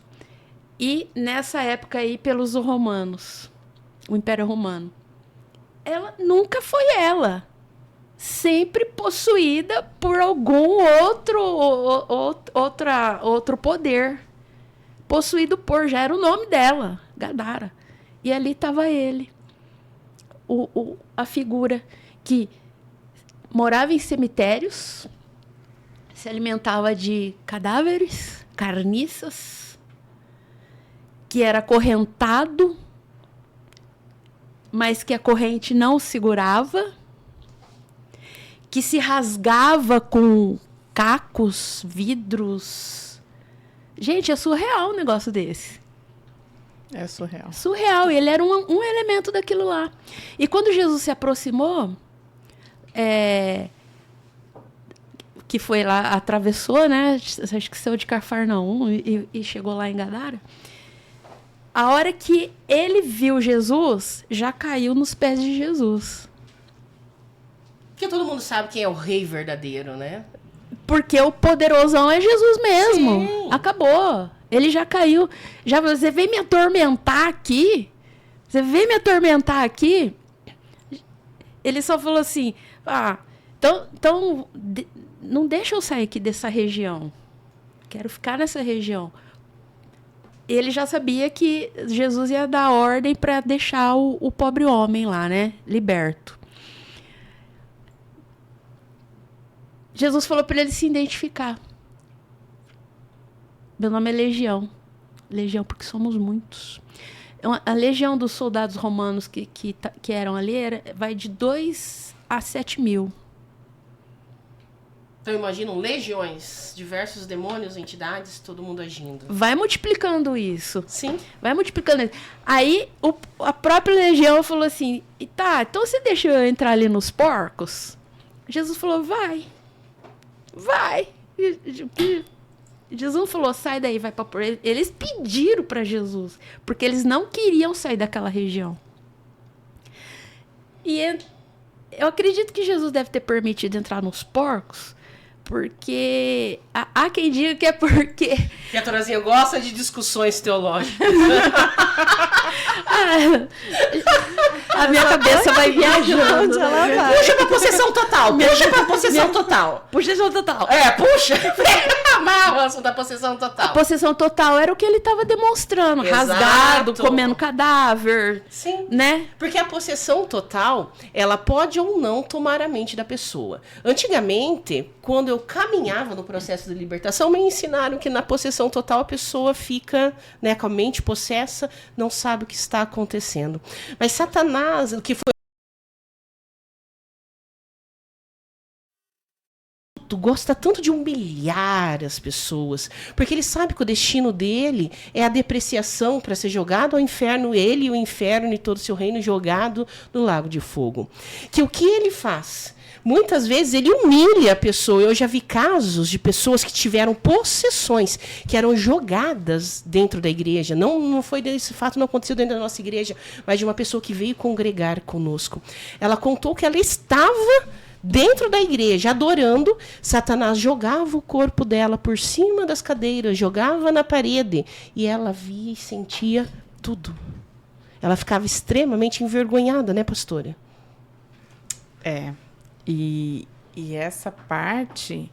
e nessa época aí pelos romanos, o Império Romano. Ela nunca foi ela, sempre possuída por algum outro poder, possuído por, já era o nome dela, Gadara, e ali estava ele, a figura que morava em cemitérios, se alimentava de cadáveres, carniças, que era acorrentado, mas que a corrente não segurava, que se rasgava com cacos, vidros. Gente, é surreal um negócio desse. É surreal. Surreal, ele era um elemento daquilo lá. E quando Jesus se aproximou, que foi lá, atravessou, né? Acho que saiu de Cafarnaum e chegou lá em Gadara. A hora que ele viu Jesus, já caiu nos pés de Jesus. Porque todo mundo sabe quem é o rei verdadeiro, né? Porque o poderosão é Jesus mesmo. Sim. Acabou. Ele já caiu. Já você vem me atormentar aqui? Você vem me atormentar aqui? Ele só falou assim, então não deixa eu sair aqui dessa região. Quero ficar nessa região. Ele já sabia que Jesus ia dar ordem para deixar o pobre homem lá, né? Liberto. Jesus falou para ele se identificar. Meu nome é Legião. Legião porque somos muitos. A legião dos soldados romanos que eram ali vai de 2 a 7 mil. Então imaginam legiões, diversos demônios, entidades, todo mundo agindo. Vai multiplicando isso. Sim. Vai multiplicando isso. Aí a própria legião falou assim, então você deixa eu entrar ali nos porcos? Jesus falou, vai. Jesus não falou, sai daí, vai pra... Eles pediram para Jesus, porque eles não queriam sair daquela região. E eu acredito que Jesus deve ter permitido entrar nos porcos, porque há quem diga que é porque... Que a Torazinha gosta de discussões teológicas. A minha cabeça vai viajando. Puxa pra possessão total. Puxa pra possessão total. Possessão total. Puxa. Amarra o assunto da possessão total. A possessão total era o que ele estava demonstrando. Exato. Rasgado, comendo cadáver. Sim. Né? Porque a possessão total, ela pode ou não tomar a mente da pessoa. Antigamente, quando eu caminhava no processo de libertação, me ensinaram que na possessão total a pessoa fica, né, com a mente possessa, não sabe o que está acontecendo. Mas Satanás, o que foi gosta tanto de humilhar as pessoas, porque ele sabe que o destino dele é a depreciação para ser jogado ao inferno, ele e o inferno e todo o seu reino jogado no lago de fogo. Que o que ele faz? Muitas vezes ele humilha a pessoa. Eu já vi casos de pessoas que tiveram possessões, que eram jogadas dentro da igreja. Não foi desse fato, não aconteceu dentro da nossa igreja, mas de uma pessoa que veio congregar conosco. Ela contou que ela estava dentro da igreja, adorando. Satanás jogava o corpo dela por cima das cadeiras, jogava na parede, e ela via e sentia tudo. Ela ficava extremamente envergonhada, né, pastora? E essa parte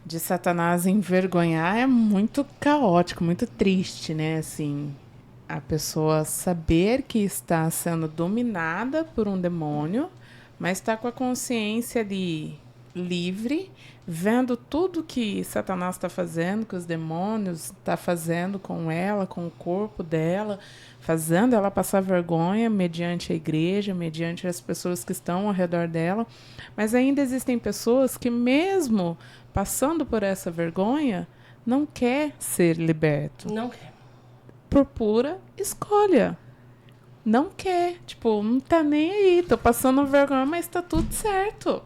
de Satanás envergonhar é muito caótico, muito triste, né? Assim, a pessoa saber que está sendo dominada por um demônio, mas está com a consciência ali livre, vendo tudo que Satanás está fazendo, que os demônios estão fazendo com ela, com o corpo dela, fazendo ela passar vergonha mediante a igreja, mediante as pessoas que estão ao redor dela. Mas ainda existem pessoas que, mesmo passando por essa vergonha, não quer ser liberto. Não quer. Por pura escolha. Não quer. Tipo, não tá nem aí. Tô passando vergonha, mas tá tudo certo.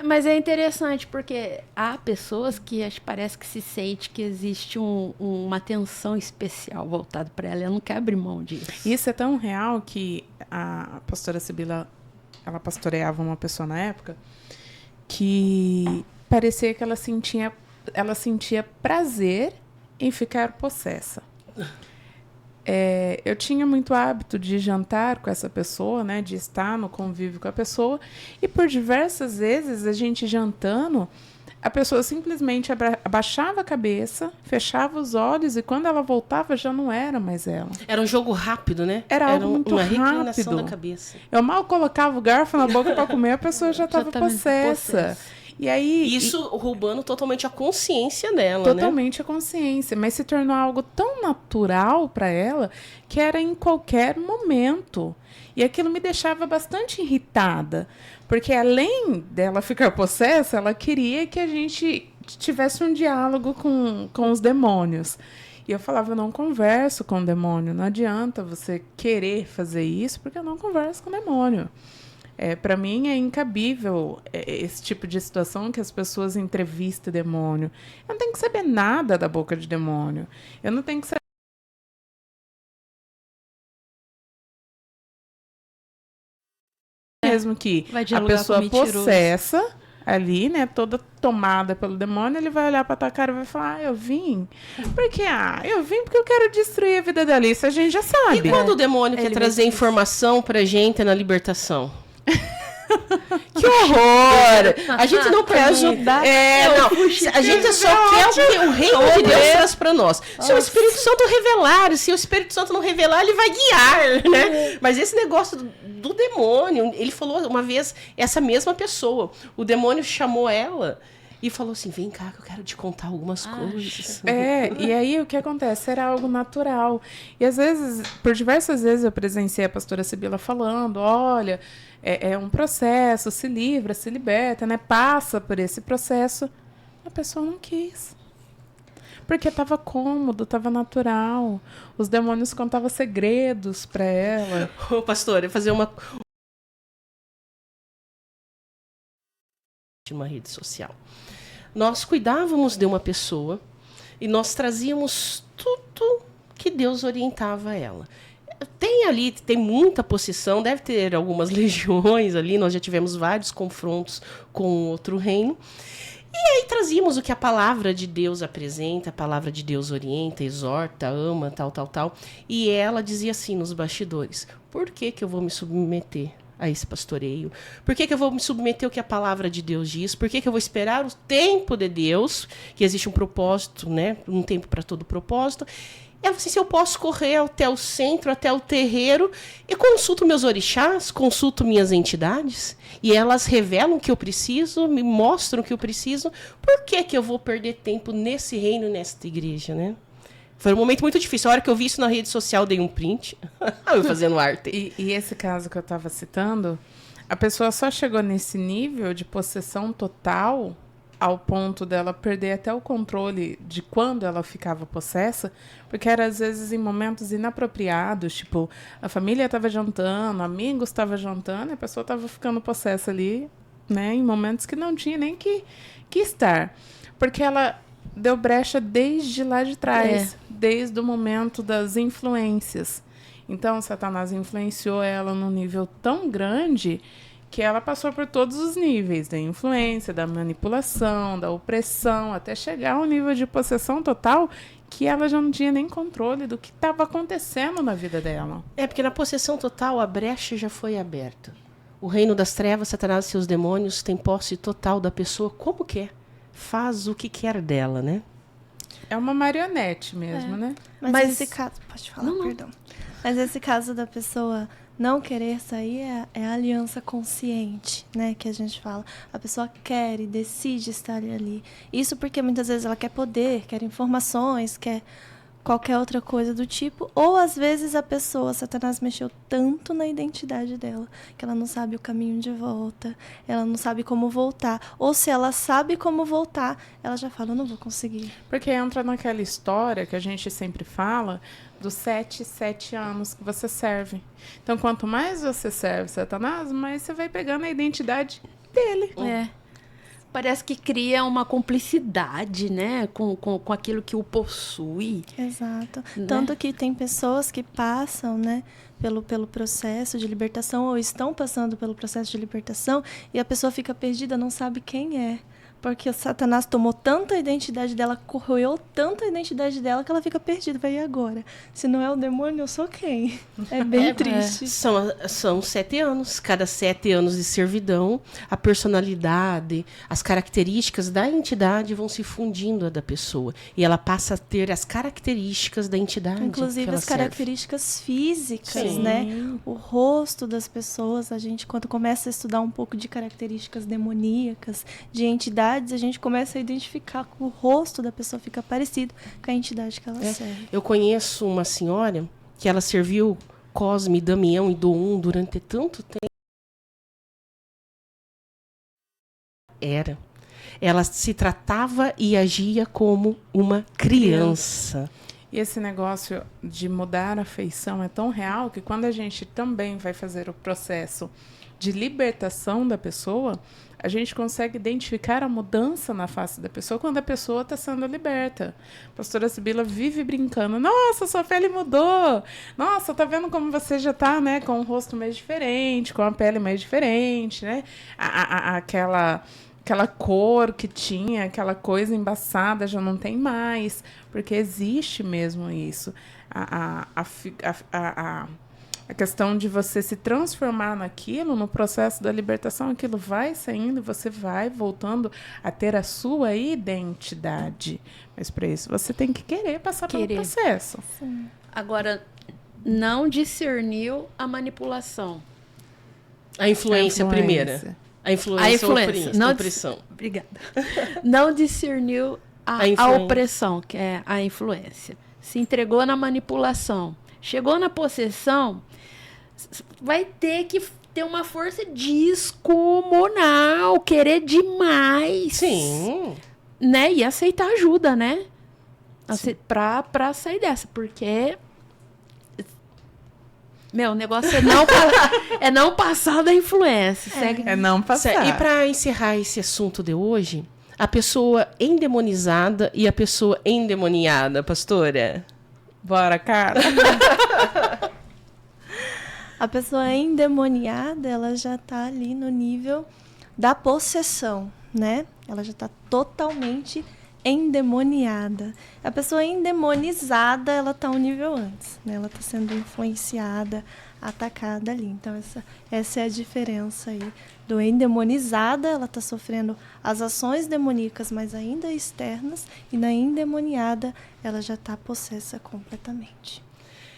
Mas é interessante, porque há pessoas que parece que se sente que existe uma atenção especial voltada para ela. Ela não quer abrir mão disso. Isso é tão real que a pastora Sibila, ela pastoreava uma pessoa na época que parecia que ela sentia prazer em ficar possessa. Eu tinha muito hábito de jantar com essa pessoa, né, de estar no convívio com a pessoa, e por diversas vezes a gente jantando, a pessoa simplesmente abaixava a cabeça, fechava os olhos, e quando ela voltava já não era mais ela. Era um jogo rápido, né? Era algo muito rápido. Uma reclinação da cabeça. Eu mal colocava o garfo na boca para comer, a pessoa já estava possessa. E aí, isso roubando totalmente a consciência dela, totalmente a consciência, mas se tornou algo tão natural para ela que era em qualquer momento. E aquilo me deixava bastante irritada, porque além dela ficar possessa, ela queria que a gente tivesse um diálogo com os demônios. E eu falava, eu não converso com o demônio, não adianta você querer fazer isso, porque eu não converso com o demônio. Para mim é incabível esse tipo de situação que as pessoas entrevistam demônio. Eu não tenho que saber nada da boca de demônio. Eu não tenho que saber mesmo que a pessoa possessa ali, né, toda tomada pelo demônio, ele vai olhar pra tua cara e vai falar, eu vim. Porque, eu vim porque eu quero destruir a vida da Alice, a gente já sabe. E quando o demônio quer trazer informação pra gente na libertação? Que horror! A gente não quer ajudar. A gente só quer o que o reino de Deus traz para nós. Se o Espírito Santo revelar, se o Espírito Santo não revelar, ele vai guiar, né? Mas esse negócio do demônio, ele falou uma vez, essa mesma pessoa, o demônio chamou ela e falou assim, vem cá que eu quero te contar algumas coisas. E aí o que acontece? Era algo natural. E às vezes, por diversas vezes eu presenciei a pastora Sibila falando, olha, é um processo, se livra, se liberta, né? Passa por esse processo. A pessoa não quis. Porque estava cômodo, estava natural. Os demônios contavam segredos para ela. Ô, pastora, eu fazer uma rede social. nós cuidávamos de uma pessoa e nós trazíamos tudo que Deus orientava ela. Tem muita possessão, deve ter algumas legiões ali, nós já tivemos vários confrontos com outro reino. E aí trazíamos o que a palavra de Deus apresenta, a palavra de Deus orienta, exorta, ama, tal. E ela dizia assim nos bastidores: por que eu vou me submeter a esse pastoreio? Por que eu vou me submeter ao que a palavra de Deus diz? Por que eu vou esperar o tempo de Deus, que existe um propósito, né? Um tempo para todo propósito. Ela falou assim: se eu posso correr até o centro, até o terreiro, eu consulto meus orixás, consulto minhas entidades, e elas revelam o que eu preciso, me mostram o que eu preciso, por que eu vou perder tempo nesse reino, nesta igreja, né? Foi um momento muito difícil. A hora que eu vi isso na rede social, dei um print, eu fazendo arte. E esse caso que eu estava citando, a pessoa só chegou nesse nível de possessão total ao ponto dela perder até o controle de quando ela ficava possessa, porque era às vezes em momentos inapropriados, tipo, a família estava jantando, amigos estavam jantando, e a pessoa estava ficando possessa ali, né, em momentos que não tinha nem que estar, porque ela deu brecha desde lá de trás, desde o momento das influências. Então, Satanás influenciou ela num nível tão grande que ela passou por todos os níveis da influência, da manipulação, da opressão, até chegar ao nível de possessão total, que ela já não tinha nem controle do que estava acontecendo na vida dela. Porque na possessão total a brecha já foi aberta. O reino das trevas, Satanás e seus demônios têm posse total da pessoa como quer. Faz o que quer dela, né? É uma marionete mesmo, né? Mas esse caso... Pode falar, perdão. Mas esse caso da pessoa não querer sair é a aliança consciente, né? Que a gente fala. A pessoa quer e decide estar ali. Isso porque muitas vezes ela quer poder, quer informações, quer qualquer outra coisa do tipo. Ou às vezes a pessoa, Satanás mexeu tanto na identidade dela que ela não sabe o caminho de volta, ela não sabe como voltar. Ou se ela sabe como voltar, ela já fala: eu não vou conseguir. Porque entra naquela história que a gente sempre fala dos 7 anos que você serve. Então, quanto mais você serve Satanás, mais você vai pegando a identidade dele. Parece que cria uma cumplicidade, né? Com aquilo que o possui. Exato. Né? Tanto que tem pessoas que passam, né, pelo processo de libertação ou estão passando pelo processo de libertação e a pessoa fica perdida, não sabe quem é. Porque o Satanás tomou tanta identidade dela, corroeu tanta identidade dela que ela fica perdida. Vai, e agora? Se não é o demônio, eu sou quem? É bem triste. São 7 anos. Cada 7 anos de servidão, a personalidade, as características da entidade vão se fundindo a da pessoa. E ela passa a ter as características da entidade. Inclusive as características físicas, Sim. né? O rosto das pessoas, a gente, quando começa a estudar um pouco de características demoníacas, de entidades, a gente começa a identificar com o rosto da pessoa, fica parecido com a entidade que ela serve. Eu conheço uma senhora que ela serviu Cosme, Damião e Doum durante tanto tempo. Ela se tratava e agia como uma criança. E esse negócio de mudar a feição é tão real que quando a gente também vai fazer o processo de libertação da pessoa, a gente consegue identificar a mudança na face da pessoa quando a pessoa está sendo liberta. A pastora Sibila vive brincando: nossa, sua pele mudou! Nossa, tá vendo como você já está, né, com o rosto mais diferente, com a pele mais diferente, né? Aquela cor que tinha, aquela coisa embaçada já não tem mais, porque existe mesmo isso. A questão de você se transformar naquilo, no processo da libertação, aquilo vai saindo e você vai voltando a ter a sua identidade. Mas para isso você tem que querer passar pelo processo. Sim. Agora, não discerniu a manipulação. A influência primeira. A influência. Não opressão. Obrigada. Não discerniu a opressão, que é a influência. Se entregou na manipulação. Chegou na possessão, vai ter que ter uma força descomunal, querer demais. Sim. Né? E aceitar ajuda, né? Pra sair dessa, porque... Meu, o negócio é não passar da influência. É não passar. E para encerrar esse assunto de hoje, a pessoa endemonizada e a pessoa endemoniada, pastora? Bora, cara. A pessoa endemoniada, ela já está ali no nível da possessão, né? Ela já está totalmente endemoniada. A pessoa endemonizada, ela está um nível antes, né? Ela está sendo influenciada, atacada ali. Então, essa é a diferença aí. Do endemonizada, ela está sofrendo as ações demoníacas, mas ainda externas, e na endemoniada, ela já está possessa completamente.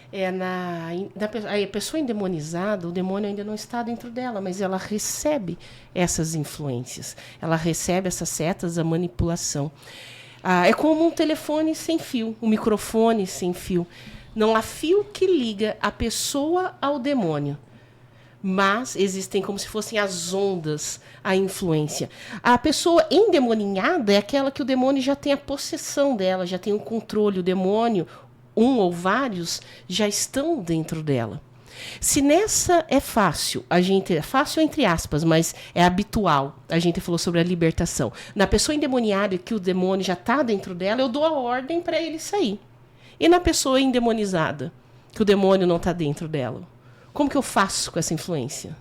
A pessoa endemonizada, o demônio ainda não está dentro dela, mas ela recebe essas influências, ela recebe essas setas, a manipulação. É como um telefone sem fio, um microfone sem fio. Não há fio que liga a pessoa ao demônio, mas existem como se fossem as ondas, a influência. A pessoa endemoniada é aquela que o demônio já tem a possessão dela, já tem o controle, o demônio, um ou vários, já estão dentro dela. Se nessa é fácil entre aspas, mas é habitual, a gente falou sobre a libertação. Na pessoa endemoniada, que o demônio já está dentro dela, eu dou a ordem para ele sair. E na pessoa endemonizada, que o demônio não está dentro dela, como que eu faço com essa influência?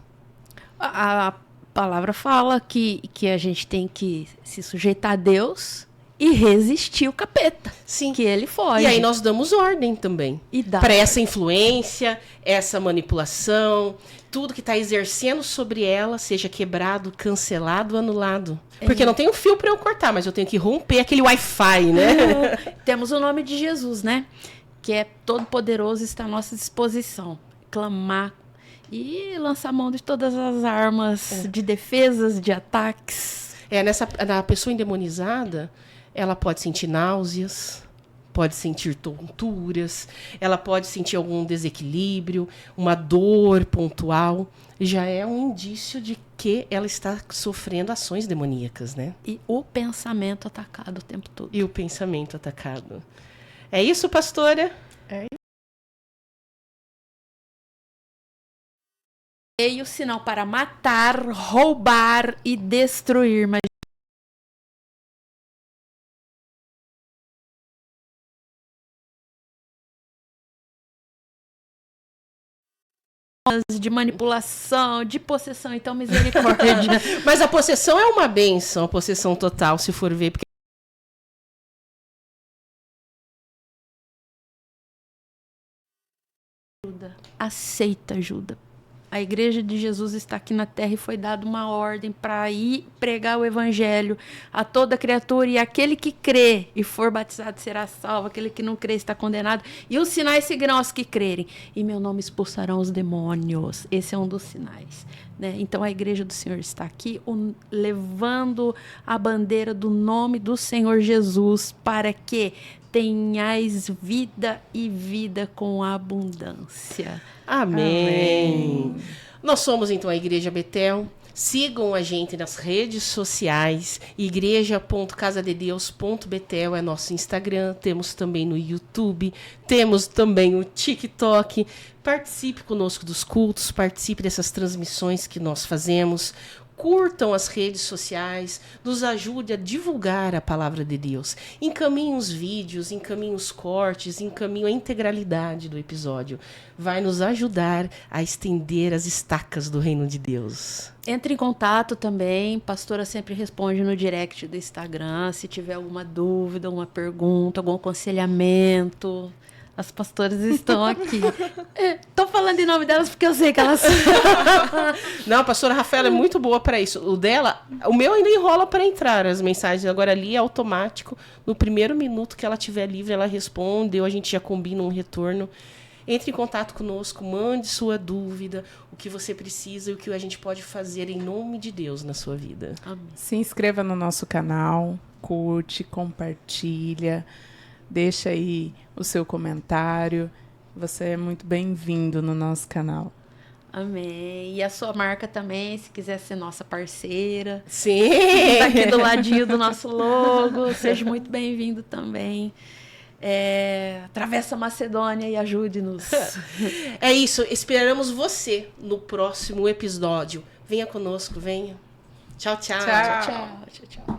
A palavra fala que a gente tem que se sujeitar a Deus e resistir o capeta. Sim. Que ele foge. E aí nós damos ordem também para essa influência, essa manipulação, tudo que está exercendo sobre ela seja quebrado, cancelado, anulado. Porque não tem um fio para eu cortar, mas eu tenho que romper aquele Wi-Fi, né? Temos o nome de Jesus, né? Que é todo poderoso, está à nossa disposição. Clamar e lançar mão de todas as armas de defesas, de ataques. Na pessoa endemonizada, ela pode sentir náuseas, pode sentir tonturas, ela pode sentir algum desequilíbrio, uma dor pontual. Já é um indício de que ela está sofrendo ações demoníacas, né? E o pensamento atacado o tempo todo. E o pensamento atacado. É isso, pastora? É isso. Veio senão para matar, roubar e destruir. Mas de manipulação, de possessão, então misericórdia. Mas a possessão é uma bênção, a possessão total, se for ver, porque aceita ajuda. A igreja de Jesus está aqui na terra e foi dada uma ordem para ir pregar o evangelho a toda criatura, e aquele que crê e for batizado será salvo, aquele que não crê está condenado, e os sinais seguirão aos que crerem, e meu nome expulsarão os demônios. Esse é um dos sinais, né? Então a igreja do Senhor está aqui levando a bandeira do nome do Senhor Jesus, para que tenhais vida e vida com abundância. Amém. Nós somos, então, a Igreja Betel. Sigam a gente nas redes sociais. igreja.casadedeus.betel é nosso Instagram. Temos também no YouTube. Temos também o TikTok. Participe conosco dos cultos. Participe dessas transmissões que nós fazemos. Curtam as redes sociais, nos ajude a divulgar a palavra de Deus. Encaminhe os vídeos, encaminhe os cortes, encaminhe a integralidade do episódio. Vai nos ajudar a estender as estacas do reino de Deus. Entre em contato também, pastora sempre responde no direct do Instagram, se tiver alguma dúvida, alguma pergunta, algum aconselhamento. As pastoras estão aqui. Estou falando em nome delas porque eu sei que elas... Não, a pastora Rafaela é muito boa para isso. O meu ainda enrola para entrar as mensagens. Agora ali é automático. No primeiro minuto que ela estiver livre, ela responde. Ou a gente já combina um retorno. Entre em contato conosco, mande sua dúvida, o que você precisa e o que a gente pode fazer em nome de Deus na sua vida. Amém. Se inscreva no nosso canal, curte, compartilha. Deixa aí o seu comentário. Você é muito bem-vindo no nosso canal. Amém. E a sua marca também, se quiser ser nossa parceira. Sim! Tá aqui do ladinho do nosso logo. Seja muito bem-vindo também. Atravessa a Macedônia e ajude-nos. É isso. Esperamos você no próximo episódio. Venha conosco, venha. Tchau, tchau. Tchau, tchau, tchau.